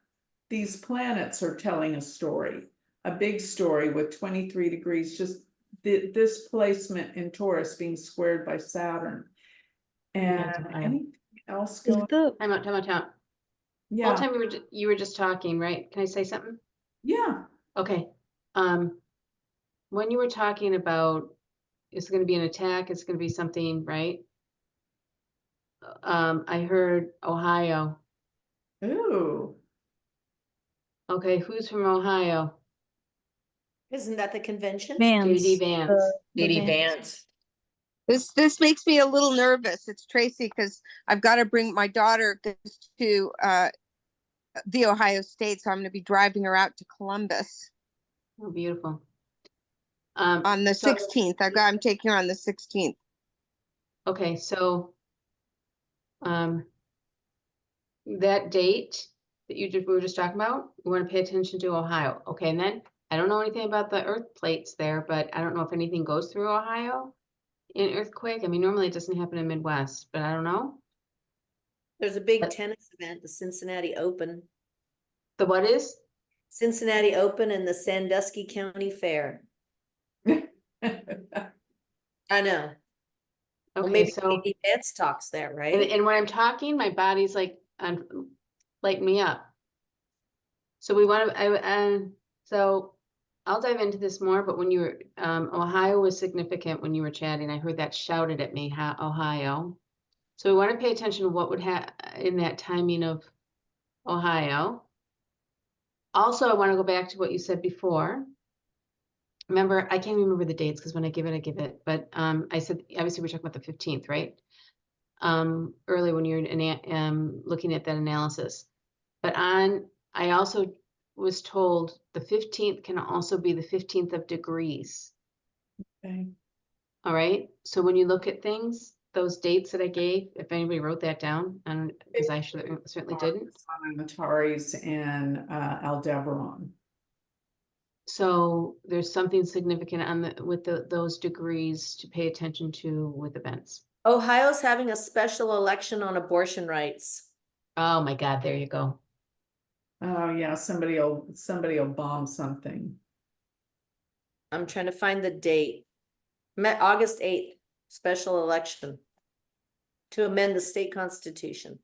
these planets are telling a story, a big story with 23 degrees, just this placement in Taurus being squared by Saturn. And anything else Is going? the Time out. Yeah. Whole time you were just talking, right? Can I say something? Yeah. Okay. When you were talking about it's going to be an attack, it's going to be something, right? I heard Ohio. Ooh. Okay, who's from Ohio? Isn't that the convention? JD Vance. JD Vance. This makes me a little nervous. It's Tracy, because I've got to bring my daughter to the Ohio State, so I'm going to be driving her out to Columbus Oh, beautiful. on the 16th. I'm taking her on the 16th. Okay, so that date that we were just talking about, we want to pay attention to Ohio. Okay, and then I don't know anything about the earth plates there, but I don't know if anything goes through Ohio in earthquake. I mean, normally it doesn't happen in Midwest, but I don't know. There's a big tennis event, the Cincinnati Open. The what is? Cincinnati Open and the Sandusky County Fair. I know. Well, Okay, maybe so JD Vance talks there, right? and when I'm talking, my body's like light me up. So we want to, so I'll dive into this more, but when you were, Ohio was significant when you were chatting. I heard that shouted at me, Ohio. So we want to pay attention to what would have in that timing of Ohio. Also, I want to go back to what you said before. Remember, I can't remember the dates because when I give it, but I said, obviously we're talking about the 15th, right? Early when you're looking at that analysis. But I also was told the 15th can also be the 15th of degrees. Okay. All right. So when you look at things, those dates that I gave, if anybody wrote that down, and because I certainly didn't. Antares and Aldebaran. So there's something significant on those degrees to pay attention to with events. Ohio's having a special election on abortion rights. Oh my God, there you go. Oh yeah, somebody'll bomb something. I'm trying to find the date. August 8th, special election to amend the state constitution.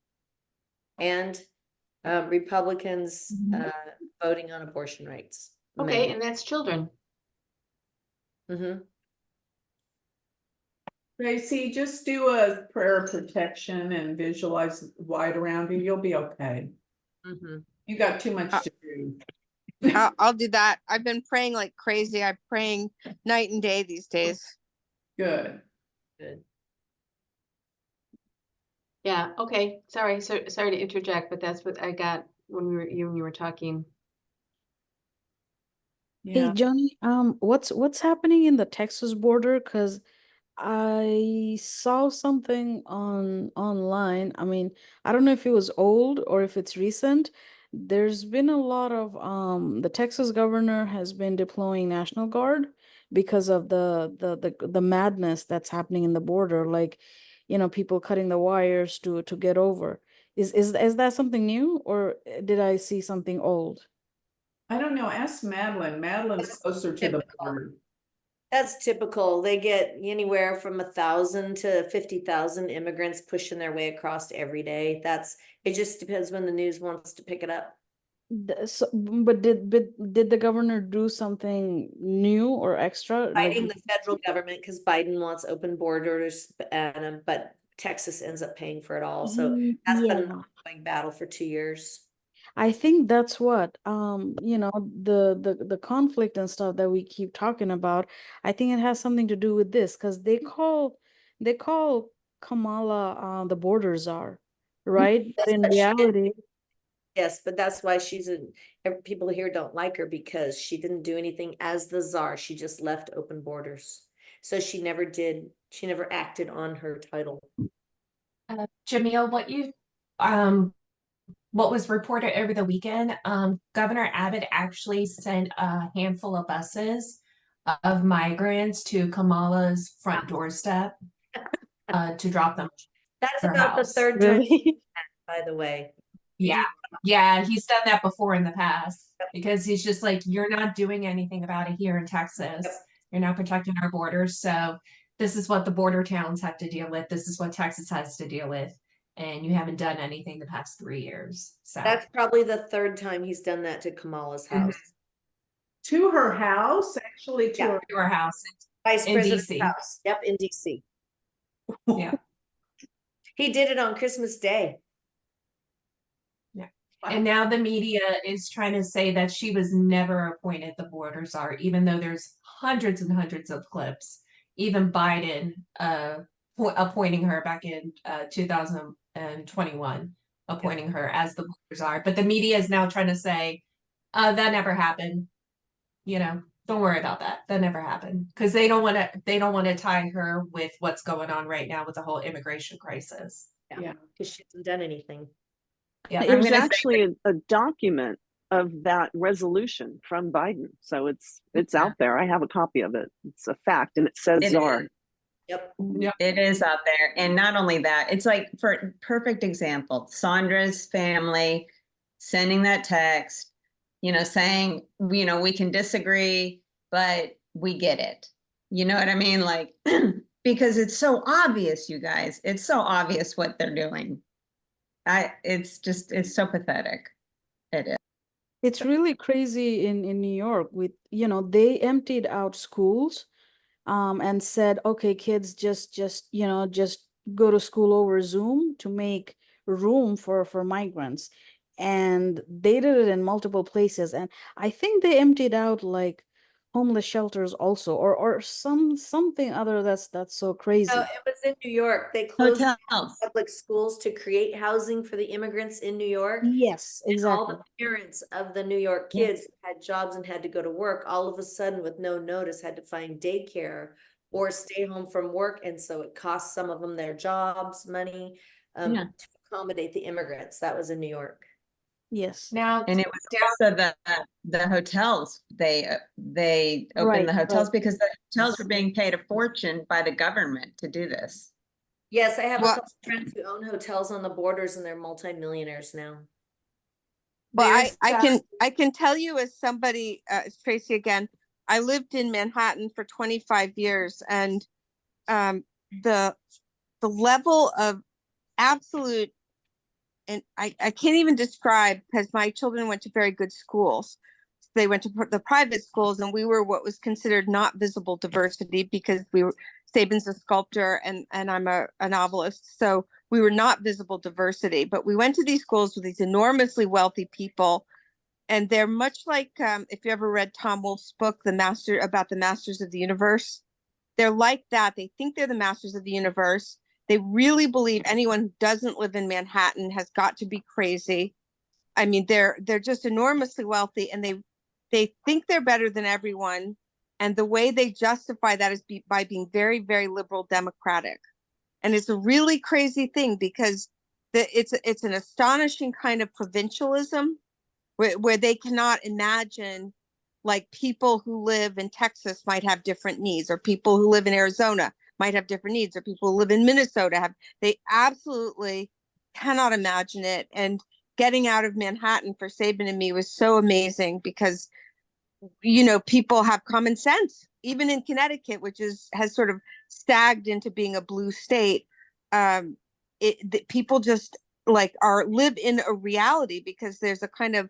And Republicans voting on abortion rights. Okay, and that's children. Mm-hmm. Tracy, just do a prayer of protection and visualize white around you. You'll be okay. Mm-hmm. You got too much to do. I'll do that. I've been praying like crazy. I'm praying night and day these days. Good. Good. Yeah, okay. Sorry to interject, but that's what I got when you were talking. Hey, Yeah. Joni, what's happening in the Texas border? Because I saw something online. I mean, I don't know if it was old or if it's recent. There's been a lot of the Texas governor has been deploying National Guard because of the madness that's happening in the border, like, people cutting the wires to get over. Is that something new, or did I see something old? I don't know. Ask Madeline. Madeline's That's closer to the typical. border. That's typical. They get anywhere from 1,000 to 50,000 immigrants pushing their way across every day. It just depends when the news wants to pick it up. But did the governor do something new or extra? Like, Fighting the federal government because Biden wants open borders, but Texas ends up paying for it all. So that's been an yeah. ongoing battle for 2 years. I think that's what the conflict and stuff that we keep talking about. I think it has something to do with this because they call Kamala the border czar, right? But Yes, in but she didn't. reality, Yes, but that's why people here don't like her because she didn't do anything as the czar. She just left open borders. So she never acted on her title. Jamil, what was reported over the weekend, Governor Abbott actually sent a handful of buses of migrants to Kamala's front doorstep to drop them. That's her about the house. third time, really. by the way. Yeah, he's done that before in the past because he's just like, you're not doing anything about it here in Texas. Yep. You're not protecting our borders. So this is what the border towns have to deal with. This is what Texas has to deal with. And you haven't done anything the past 3 years. So That's probably the third time he's done that to Kamala's house. To her house, actually, to Yeah. her. to our house Vice in President's DC. house. Yep, in DC. Yeah. He did it on Christmas Day. And now the media is trying to say that she was never appointed the border czar, even though there's hundreds and hundreds of clips. Even Biden appointing her back in 2021, appointing her as the border czar. But the media is now trying to say that never happened. Don't worry about that. That never happened because they don't want to tie her with what's going on right now with the whole immigration crisis. Yeah. Because she hasn't done anything. Yeah, There's actually a document of that resolution from Biden. So it's out there. I have a copy of it. It's a fact. And it says It czar. is. Yep. It is out there. And not only that, it's like, for perfect example, Sandra's family sending that text, saying, we can disagree, but we get it. You know what I mean? Like, because it's so obvious, you guys. It's so obvious what they're doing. It's so pathetic. It is. It's really crazy in New York with, they emptied out schools and said, okay, kids, just go to school over Zoom to make room for migrants. and they did it in multiple places. And I think they emptied out like homeless shelters also, or something other that's so crazy. No, it was in New York. They closed down Hotels. public schools to create housing for the immigrants in New York. Yes, And all exactly. the parents of the New York Yeah. kids who had jobs and had to go to work, all of a sudden with no notice had to find daycare or stay home from work. And so it cost some of them their jobs, money, Yeah. to accommodate the immigrants. That was in New York. Yes. Now, And it was down- also the hotels. They opened Right, the hotels right. because the hotels were being paid a fortune by the government to do this. Yes, I have a Well- couple friends who own hotels on the borders and they're multimillionaires now. Well, there's I can tell you as somebody, it's Tracy again, I lived in Manhattan for 25 years and the level of absolute, and I can't even describe because my children went to very good schools. They went to the private schools and we were what was considered not visible diversity because Sabin's a sculptor and I'm a novelist. So we were not visible diversity, but we went to these schools with these enormously wealthy people. And they're much like, if you ever read Tom Wolfe's book, The Masters of the Universe, they're like that. They think they're the masters of the universe. They really believe anyone who doesn't live in Manhattan has got to be crazy. I mean, they're just enormously wealthy and they think they're better than everyone. And the way they justify that is by being very, very liberal democratic. And it's a really crazy thing because it's an astonishing kind of provincialism where they cannot imagine like people who live in Texas might have different needs, or people who live in Arizona might have different needs, or people who live in Minnesota they absolutely cannot imagine it. And getting out of Manhattan for Sabin and me was so amazing because, you know, people have common sense, even in Connecticut, which has sort of stagned into being a blue state. People just like live in a reality because there's a kind of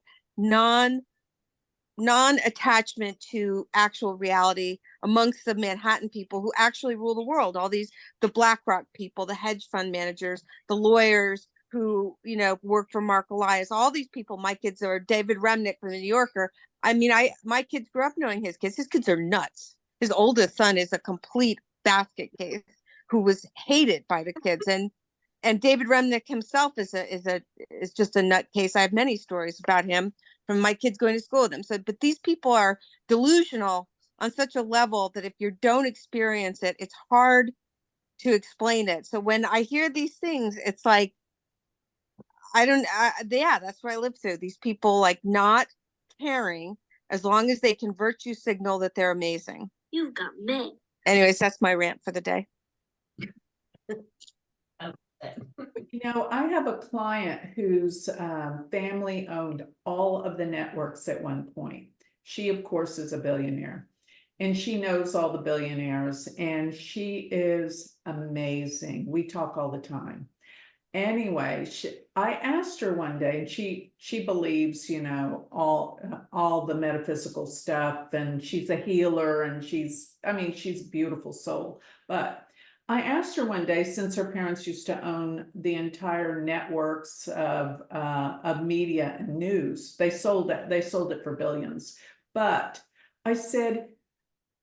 non-attachment to actual reality amongst the Manhattan people who actually rule the world. The BlackRock people, the hedge fund managers, the lawyers who, you know, work for Mark Elias, all these people. My kids are David Remnick from the New Yorker. I mean, my kids grew up knowing his kids. His kids are nuts. His oldest son is a complete basket case who was hated by the kids. And David Remnick himself is just a nutcase. I have many stories about him from my kids going to school with him. So, but these people are delusional on such a level that if you don't experience it, it's hard to explain it. So when I hear these things, it's like, yeah, that's what I live through. These people like not caring as long as they can virtue signal that they're amazing. You've got me. Anyways, that's my rant for the day. You know, I have a client whose family owned all of the networks at one point. She, of course, is a billionaire and she knows all the billionaires and she is amazing. We talk all the time. Anyway, I asked her one day, and she believes, you know, all the metaphysical stuff, and she's a healer, and she's a beautiful soul. But I asked her one day, since her parents used to own the entire networks of media and news, they sold it for billions. But I said,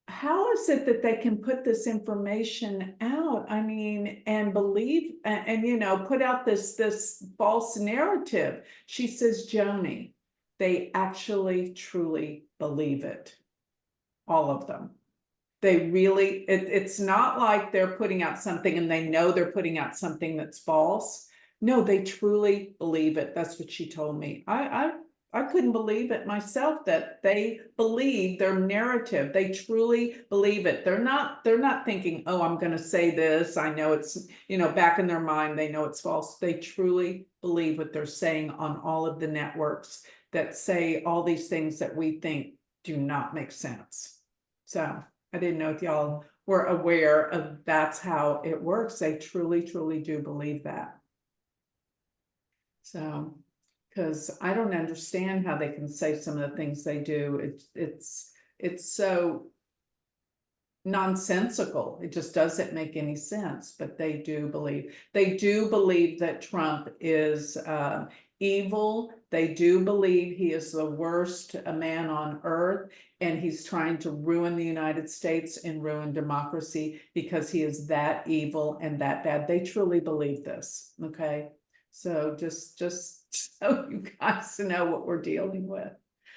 how is it that they can put this information out? I mean, and believe and you know, put out this false narrative. She says, Joni, they actually truly believe it. All of them. They really, it's not like they're putting out something and they know they're putting out something that's false. No, they truly believe it. That's what she told me. I couldn't believe it myself that they believe their narrative. They truly believe it. They're not thinking, oh, I'm going to say this. I know it's, you know, back in their mind, they know it's false. They truly believe what they're saying on all of the networks that say all these things that we think do not make sense. So I didn't know if y'all were aware of that's how it works. They truly, truly do believe that. So, because I don't understand how they can say some of the things they do. It's so nonsensical. It just doesn't make any sense, but they do believe. They do believe that Trump is evil. They do believe he is the worst man on earth, and he's trying to ruin the United States and ruin democracy because he is that evil and that bad. They truly believe this, okay? So just so you guys know what we're dealing with.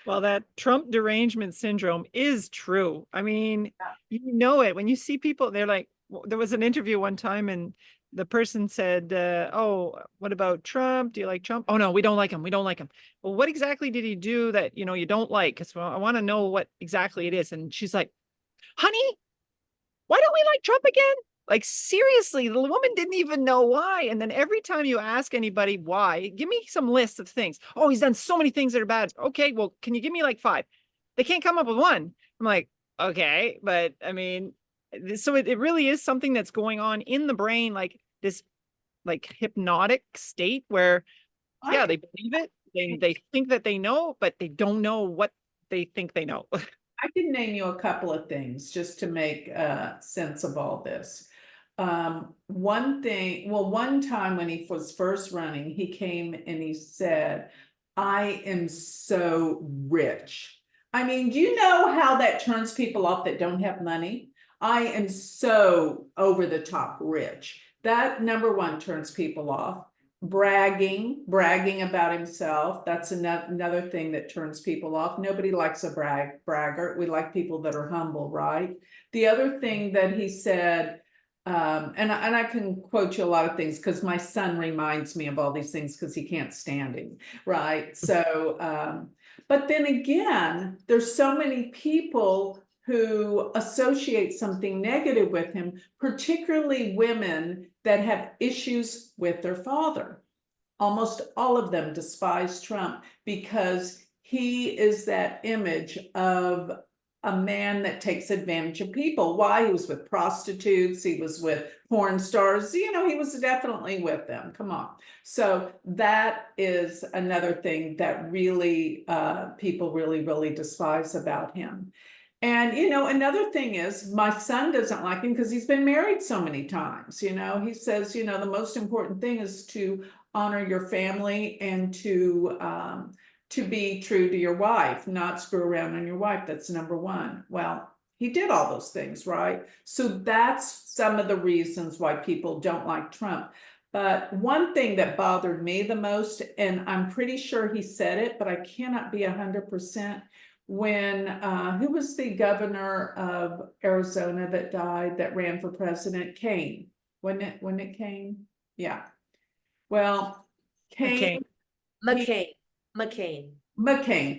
Well, that Trump derangement syndrome is true. I mean, you know it when you see people, they're like, there was an interview one time and the person said, oh, what about Trump? Do you like Trump? Oh, no, we don't like him. We don't like him. Well, what exactly did he do that, you know, you don't like? Because I want to know what exactly it is. And she's like, honey, why don't we like Trump again? Like, seriously, the woman didn't even know why. And then every time you ask anybody why, give me some lists of things. Oh, he's done so many things that are bad. Okay, well, can you give me like 5? They can't come up with one. I'm like, okay, but I mean, so it really is something that's going on in the brain, like this like hypnotic state where, yeah, they believe it. They think that they know, but they don't know what they think they know. I can name you a couple of things just to make sense of all this. One time when he was first running, he came and he said, I am so rich. I mean, do you know how that turns people off that don't have money? I am so over the top rich. That number one turns people off. Bragging about himself. That's another thing that turns people off. Nobody likes a braggart. We like people that are humble, right? The other thing that he said, and I can quote you a lot of things because my son reminds me of all these things because he can't stand him, right? So, but then again, there's so many people who associate something negative with him, particularly women that have issues with their father. Almost all of them despise Trump because he is that image of a man that takes advantage of people. Why? He was with prostitutes, he was with porn stars, you know, he was definitely with them. Come on. So that is another thing that really people really despise about him. And, you know, another thing is my son doesn't like him because he's been married so many times. You know, he says, you know, the most important thing is to honor your family and to be true to your wife, not screw around on your wife. That's number one. Well, he did all those things, right? So that's some of the reasons why people don't like Trump. But one thing that bothered me the most, and I'm pretty sure he said it, but I cannot be 100%, when who was the governor of Arizona that died that ran for president? Kane. When it came? Yeah. Well, Kane. McCain,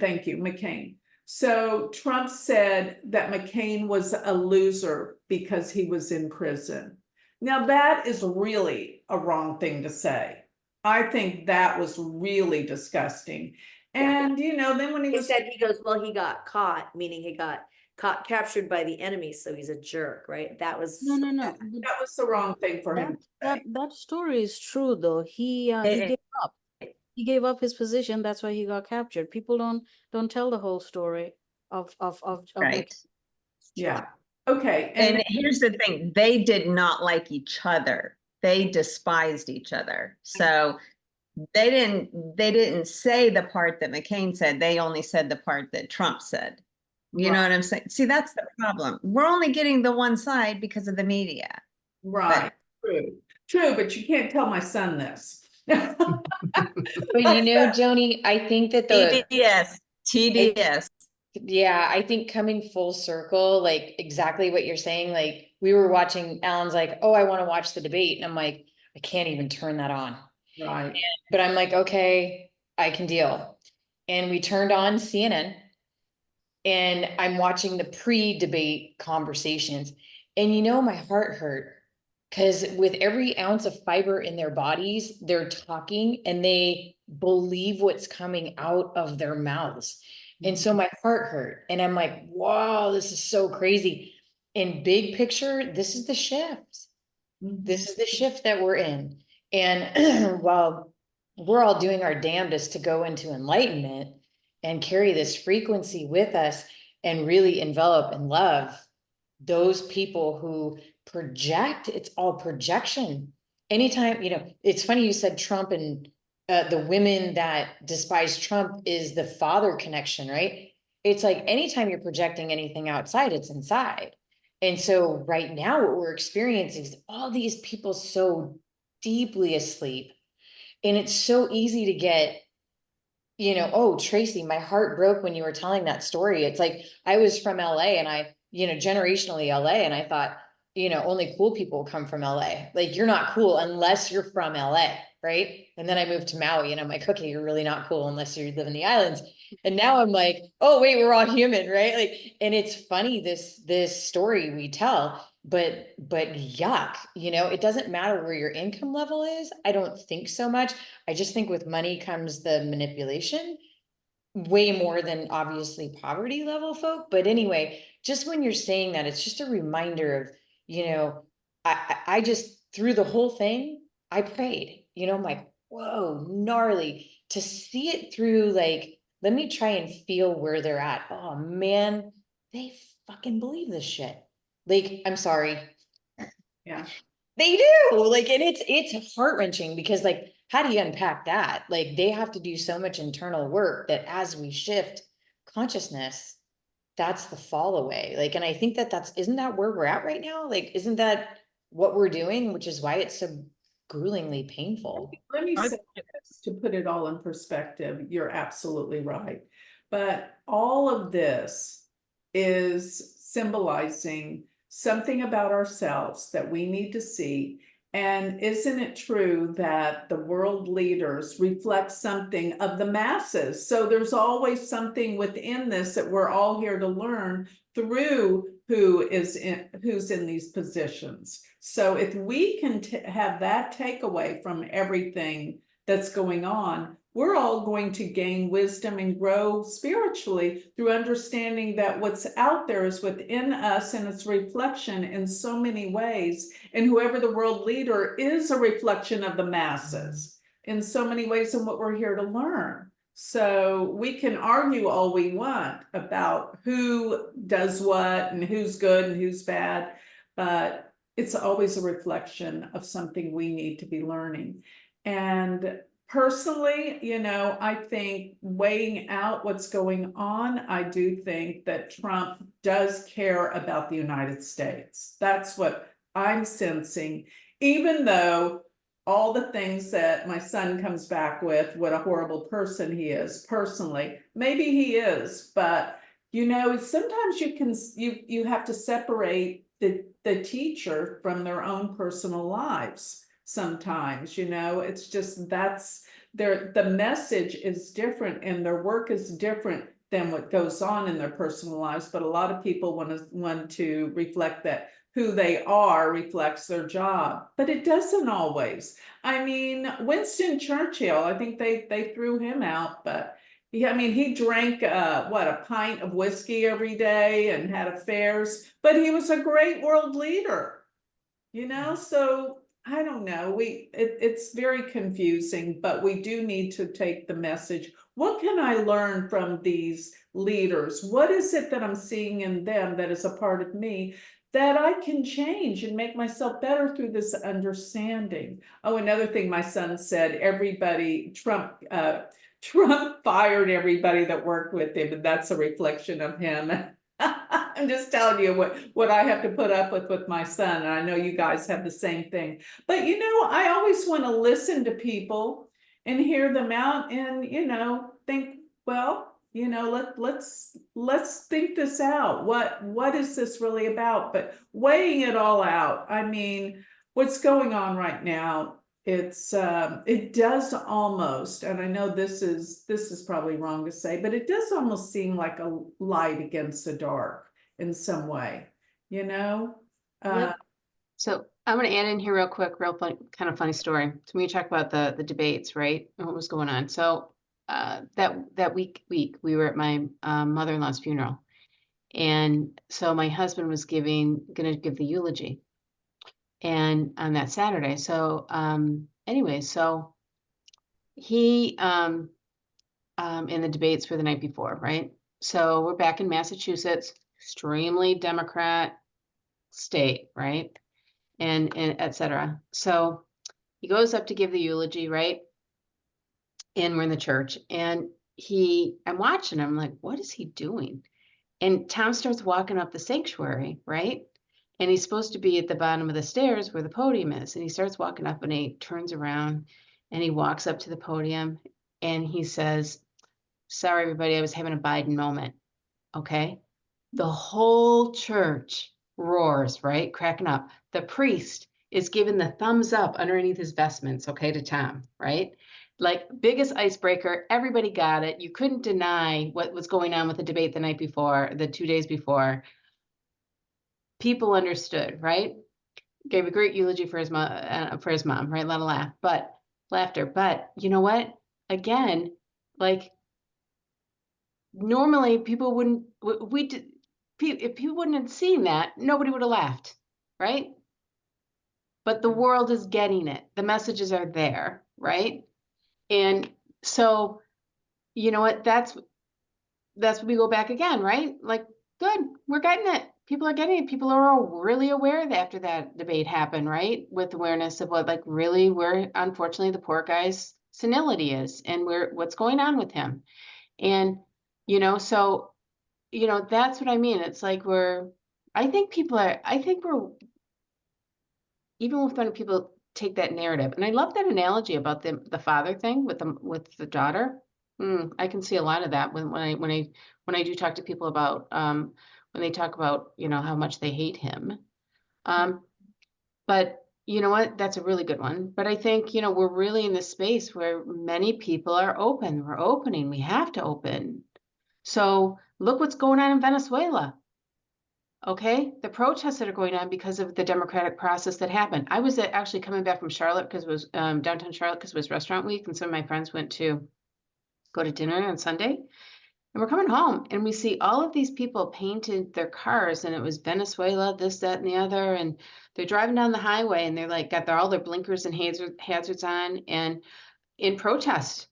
thank you, McCain. So Trump said that McCain was a loser because he was in prison. Now that is really a wrong thing to say. I think that was really disgusting. And you know, then when he said, he goes, well, he got caught, meaning he got captured by the enemy, so he's a jerk, right? That was No. that was the wrong thing for him. That story is true though. He gave up. He gave up his position. That's why he got captured. People don't tell the whole story of Right. Yeah. Okay. And here's the thing, they did not like each other. They despised each other. So they didn't say the part that McCain said. They only said the part that Trump said. You know what I'm saying? See, that's the problem. We're only getting the one side because of the media. Right. True, but you can't tell my son this. But you know, Joni, I think that TDS. Yeah, I think coming full circle, like exactly what you're saying, like we were watching, Alan's like, oh, I want to watch the debate. And I'm like, I can't even turn that on. Right. But I'm like, okay, I can deal. And we turned on CNN and I'm watching the pre-debate conversations. And you know, my heart hurt because with every ounce of fiber in their bodies, they're talking and they believe what's coming out of their mouths. And so my heart hurt and I'm like, wow, this is so crazy. In big picture, this is the shift. This is the shift that we're in. And while we're all doing our damnedest to go into enlightenment and carry this frequency with us and really envelop and love those people who project, it's all projection. Anytime, you know, it's funny you said Trump and the women that despise Trump is the father connection, right? It's like anytime you're projecting anything outside, it's inside. And so right now, what we're experiencing is all these people so deeply asleep. And it's so easy to get, oh, Tracy, my heart broke when you were telling that story. It's like I was from LA and I, generationally LA, and I thought, only cool people come from LA. Like you're not cool unless you're from LA, right? And then I moved to Maui and I'm like, okay, you're really not cool unless you live in the islands. And now I'm like, oh wait, we're all human, right? Like, and it's funny, this story we tell, but yuck, it doesn't matter where your income level is. I don't think so much. I just think with money comes the manipulation way more than obviously poverty level folk. But anyway, just when you're saying that, it's just a reminder of, I just through the whole thing, I prayed, I'm like, whoa, gnarly to see it through. Like, let me try and feel where they're at. Oh man, they fucking believe this shit. Like, I'm sorry. Yeah. They do, like, and it's heart-wrenching because, like, how do you unpack that? Like, they have to do so much internal work that as we shift consciousness, that's the fall away. Like, and I think isn't that where we're at right now? Like, isn't that what we're doing, which is why it's so gruelingly painful. Let me I- say this to put it all in perspective. You're absolutely right. But all of this is symbolizing something about ourselves that we need to see. And isn't it true that the world leaders reflect something of the masses? So there's always something within this that we're all here to learn through who's in these positions. So if we can have that takeaway from everything that's going on, we're all going to gain wisdom and grow spiritually through understanding that what's out there is within us and it's reflection in so many ways. And whoever the world leader is a reflection of the masses in so many ways, and what we're here to learn. So we can argue all we want about who does what and who's good and who's bad, but it's always a reflection of something we need to be learning. And personally, I think weighing out what's going on, I do think that Trump does care about the United States. That's what I'm sensing, even though all the things that my son comes back with, what a horrible person he is personally, maybe he is, but sometimes you have to separate the teacher from their own personal lives. Sometimes, it's just the message is different and their work is different than what goes on in their personal lives. But a lot of people want to reflect that who they are reflects their job, but it doesn't always. I mean, Winston Churchill, I think they threw him out, but he drank a pint of whiskey every day and had affairs, but he was a great world leader, so I don't know. It's very confusing, but we do need to take the message. What can I learn from these leaders? What is it that I'm seeing in them that is a part of me that I can change and make myself better through this understanding? Oh, another thing my son said, Trump fired everybody that worked with him, and that's a reflection of him. I'm just telling you what I have to put up with my son, and I know you guys have the same thing. But I always want to listen to people and hear them out, and think, well, let's think this out. What is this really about? But weighing it all out, I mean, what's going on right now? It does almost, and I know this is probably wrong to say, but it does almost seem like a light against the dark in some way, Yep. So I'm going to add in here real quick, real fun, kind of funny story. So when you talk about the debates, right, and what was going on. So that week we were at my mother-in-law's funeral, and so my husband was going to give the eulogy, and on that Saturday. So anyway, so he in the debates for the night before, right? So we're back in Massachusetts, extremely Democrat state, right? And et cetera. So he goes up to give the eulogy, right? and we're in the church, and I'm watching him, like, what is he doing? And Tom starts walking up the sanctuary, right? And he's supposed to be at the bottom of the stairs where the podium is. And he starts walking up and he turns around and he walks up to the podium and he says, sorry, everybody, I was having a Biden moment. Okay. The whole church roars, right? Cracking up. The priest is giving the thumbs up underneath his vestments, okay, to Tom, right? Like, biggest icebreaker. Everybody got it. You couldn't deny what was going on with the debate the night before, the 2 days before. People understood, right? Gave a great eulogy for his mom, right? A lot of laughter. But you know what? Again, like, normally people wouldn't, if people wouldn't have seen that, nobody would have laughed, right? But the world is getting it. The messages are there, right? And so, you know what? That's when we go back again, right? Like, good, we're getting it. People are getting it. People are all really aware that after that debate happened, right? With awareness of what, like, really, where unfortunately the poor guy's senility is and what's going on with him. And, you know, so, you know, that's what I mean. It's like I think we're, even when people take that narrative, and I love that analogy about the father thing with the daughter. I can see a lot of that when I do talk to people about when they talk about, you know, how much they hate him. But you know what? That's a really good one. But I think, you know, we're really in this space where many people are open. We're opening. We have to open. So look what's going on in Venezuela. Okay, the protests that are going on because of the democratic process that happened. I was actually coming back from Charlotte because it was downtown Charlotte because it was restaurant week, and some of my friends went to go to dinner on Sunday. And we're coming home and we see all of these people painted their cars, and it was Venezuela, this, that, and the other. And they're driving down the highway and they're like got all their blinkers and hazards on, and in protest,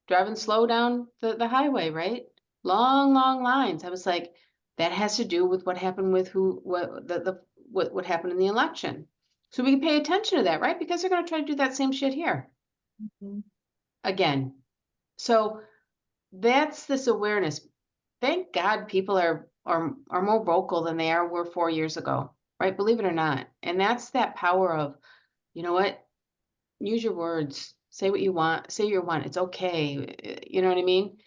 driving slow down the highway, right? Long lines. I was like, that has to do with what happened with what happened in the election. So we can pay attention to that, right? Because they're going to try to do that same shit here again. So that's this awareness. Thank God people are more vocal than they were 4 years ago, right? Believe it or not. And that's that power of, you know what? Use your words. Say what you want. Say you want. It's okay. You know what I mean?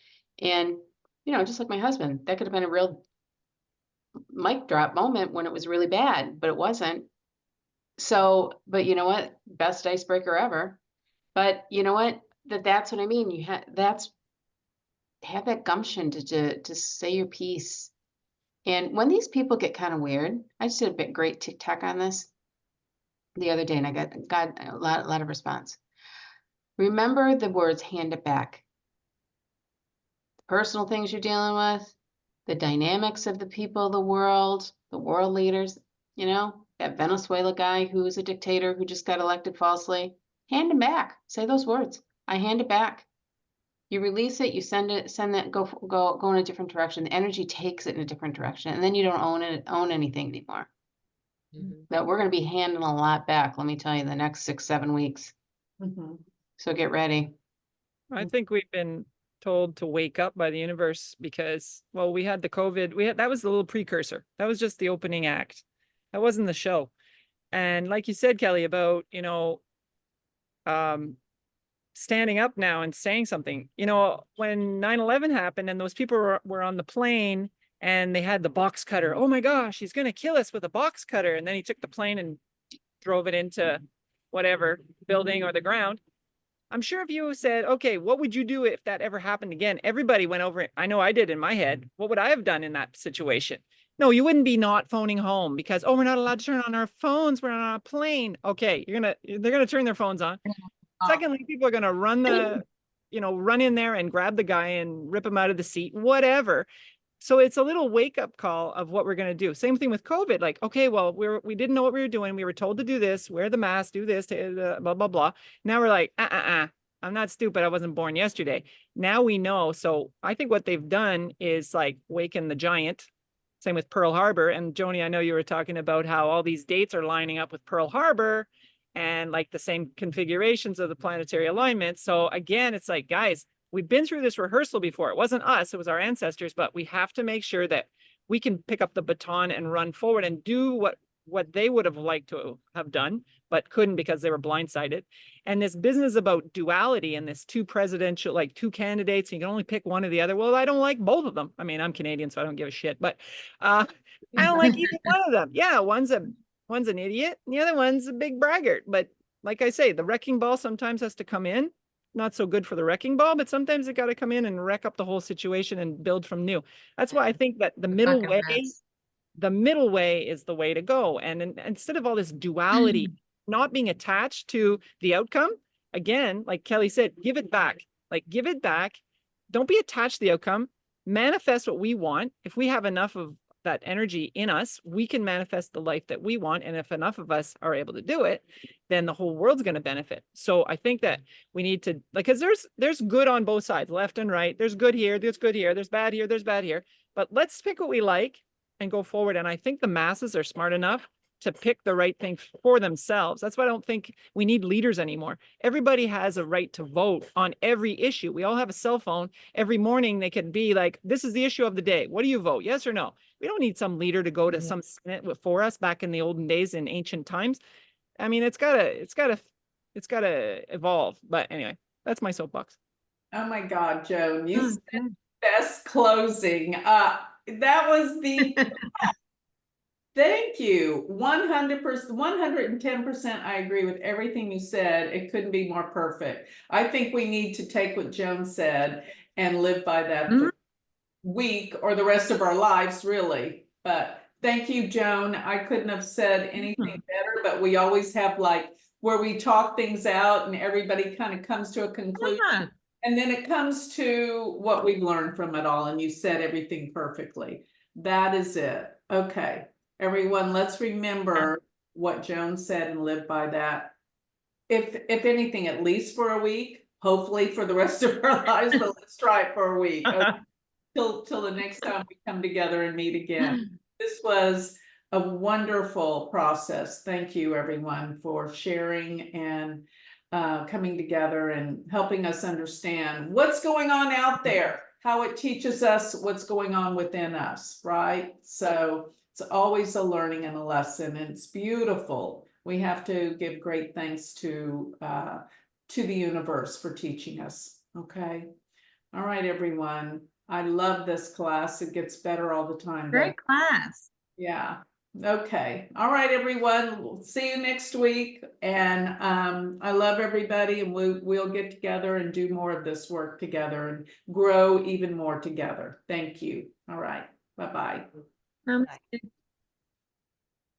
And, you know, just like my husband, that could have been a real mic drop moment when it was really bad, but it wasn't. So, but you know what? Best icebreaker ever. But you know what? That's what I mean. Have that gumption to say your piece. And when these people get kind of weird, I just did a great TikTok on this the other day, and I got a lot of response. Remember the words, hand it back. The personal things you're dealing with, the dynamics of the people, the world leaders, you know, that Venezuela guy who's a dictator who just got elected falsely, hand him back. Say those words. I hand it back. You release it, you send that, go in a different direction. The energy takes it in a different direction, and then you don't own anything anymore. That we're going to be handing a lot back, let me tell you, the next 6-7 weeks. So get ready. I think we've been told to wake up by the universe because, well, we had the COVID. That was the little precursor. That was just the opening act. That wasn't the show. And like you said, Kelly, about, you know, standing up now and saying something. You know, when 9/11 happened and those people were on the plane and they had the box cutter. Oh my gosh, he's going to kill us with a box cutter. And then he took the plane and drove it into whatever building or the ground. I'm sure if you said, okay, what would you do if that ever happened again? Everybody went over it. I know I did in my head. What would I have done in that situation? No, you wouldn't be not phoning home because, oh, we're not allowed to turn on our phones. We're on a plane. Okay, they're going to turn their phones on. Secondly, people are going to run in there and grab the guy and rip him out of the seat, whatever. So it's a little wake up call of what we're going to do. Same thing with COVID. Like, okay, well, we didn't know what we were doing. We were told to do this, wear the mask, do this, blah, blah, blah. Now we're like, I'm not stupid. I wasn't born yesterday. Now we know. So I think what they've done is like waken the giant. Same with Pearl Harbor. And Joni, I know you were talking about how all these dates are lining up with Pearl Harbor. and like the same configurations of the planetary alignment. So again, it's like, guys, we've been through this rehearsal before. It wasn't us, it was our ancestors, but we have to make sure that we can pick up the baton and run forward and do what they would have liked to have done, but couldn't because they were blindsided. And this business about duality and this two presidential, like two candidates, and you can only pick one or the other. Well, I don't like both of them. I mean, I'm Canadian, so I don't give a shit, but I don't like either one of them. Yeah, one's an idiot, and the other one's a big braggart. But like I say, the wrecking ball sometimes has to come in. Not so good for the wrecking ball, but sometimes it got to come in and wreck up the whole situation and build from new. That's why I think that the middle Fucking way, mess. the middle way is the way to go. And instead of all this duality, not being attached to the outcome, again, like Kelly said, give it back. Like, give it back. Don't be attached to the outcome. Manifest what we want. If we have enough of that energy in us, we can manifest the life that we want. And if enough of us are able to do it, then the whole world's going to benefit. So I think that we need to, like, because there's good on both sides, left and right. There's good here, there's good here, there's bad here, there's bad here. But let's pick what we like and go forward. And I think the masses are smart enough to pick the right thing for themselves. That's why I don't think we need leaders anymore. Everybody has a right to vote on every issue. We all have a cell phone. Every morning they can be like, this is the issue of the day. What do you vote? Yes or no? We don't need some leader to go to some Senate for us back in the olden days in ancient times. I mean, it's gotta evolve. But anyway, that's my soapbox. Oh my God, Joan, you said best closing. That was the thank you. 100%, 110%. I agree with everything you said. It couldn't be more perfect. I think we need to take what Joan said and live by that for week or the rest of our lives, really. But thank you, Joan. I couldn't have said anything better, but we always have like where we talk things out and everybody kind of comes to a conclusion. Yeah. And then it comes to what we've learned from it all, and you said everything perfectly. That is it. Okay, everyone, let's remember what Joan said and live by that. If anything, at least for a week, hopefully for the rest of our lives, but let's try it for a week. Okay? Till the next time we come together and meet again. This was a wonderful process. Thank you, everyone, for sharing and coming together and helping us understand what's going on out there, how it teaches us what's going on within us, right? So it's always a learning and a lesson, and it's beautiful. We have to give great thanks to the universe for teaching us. Okay. All right, everyone. I love this class. It gets better all the time. Great class. Yeah. Okay. All right, everyone. We'll see you next week. And I love everybody, and we'll get together and do more of this work together and grow even more together. Thank you. All right. Bye-bye. Namaste.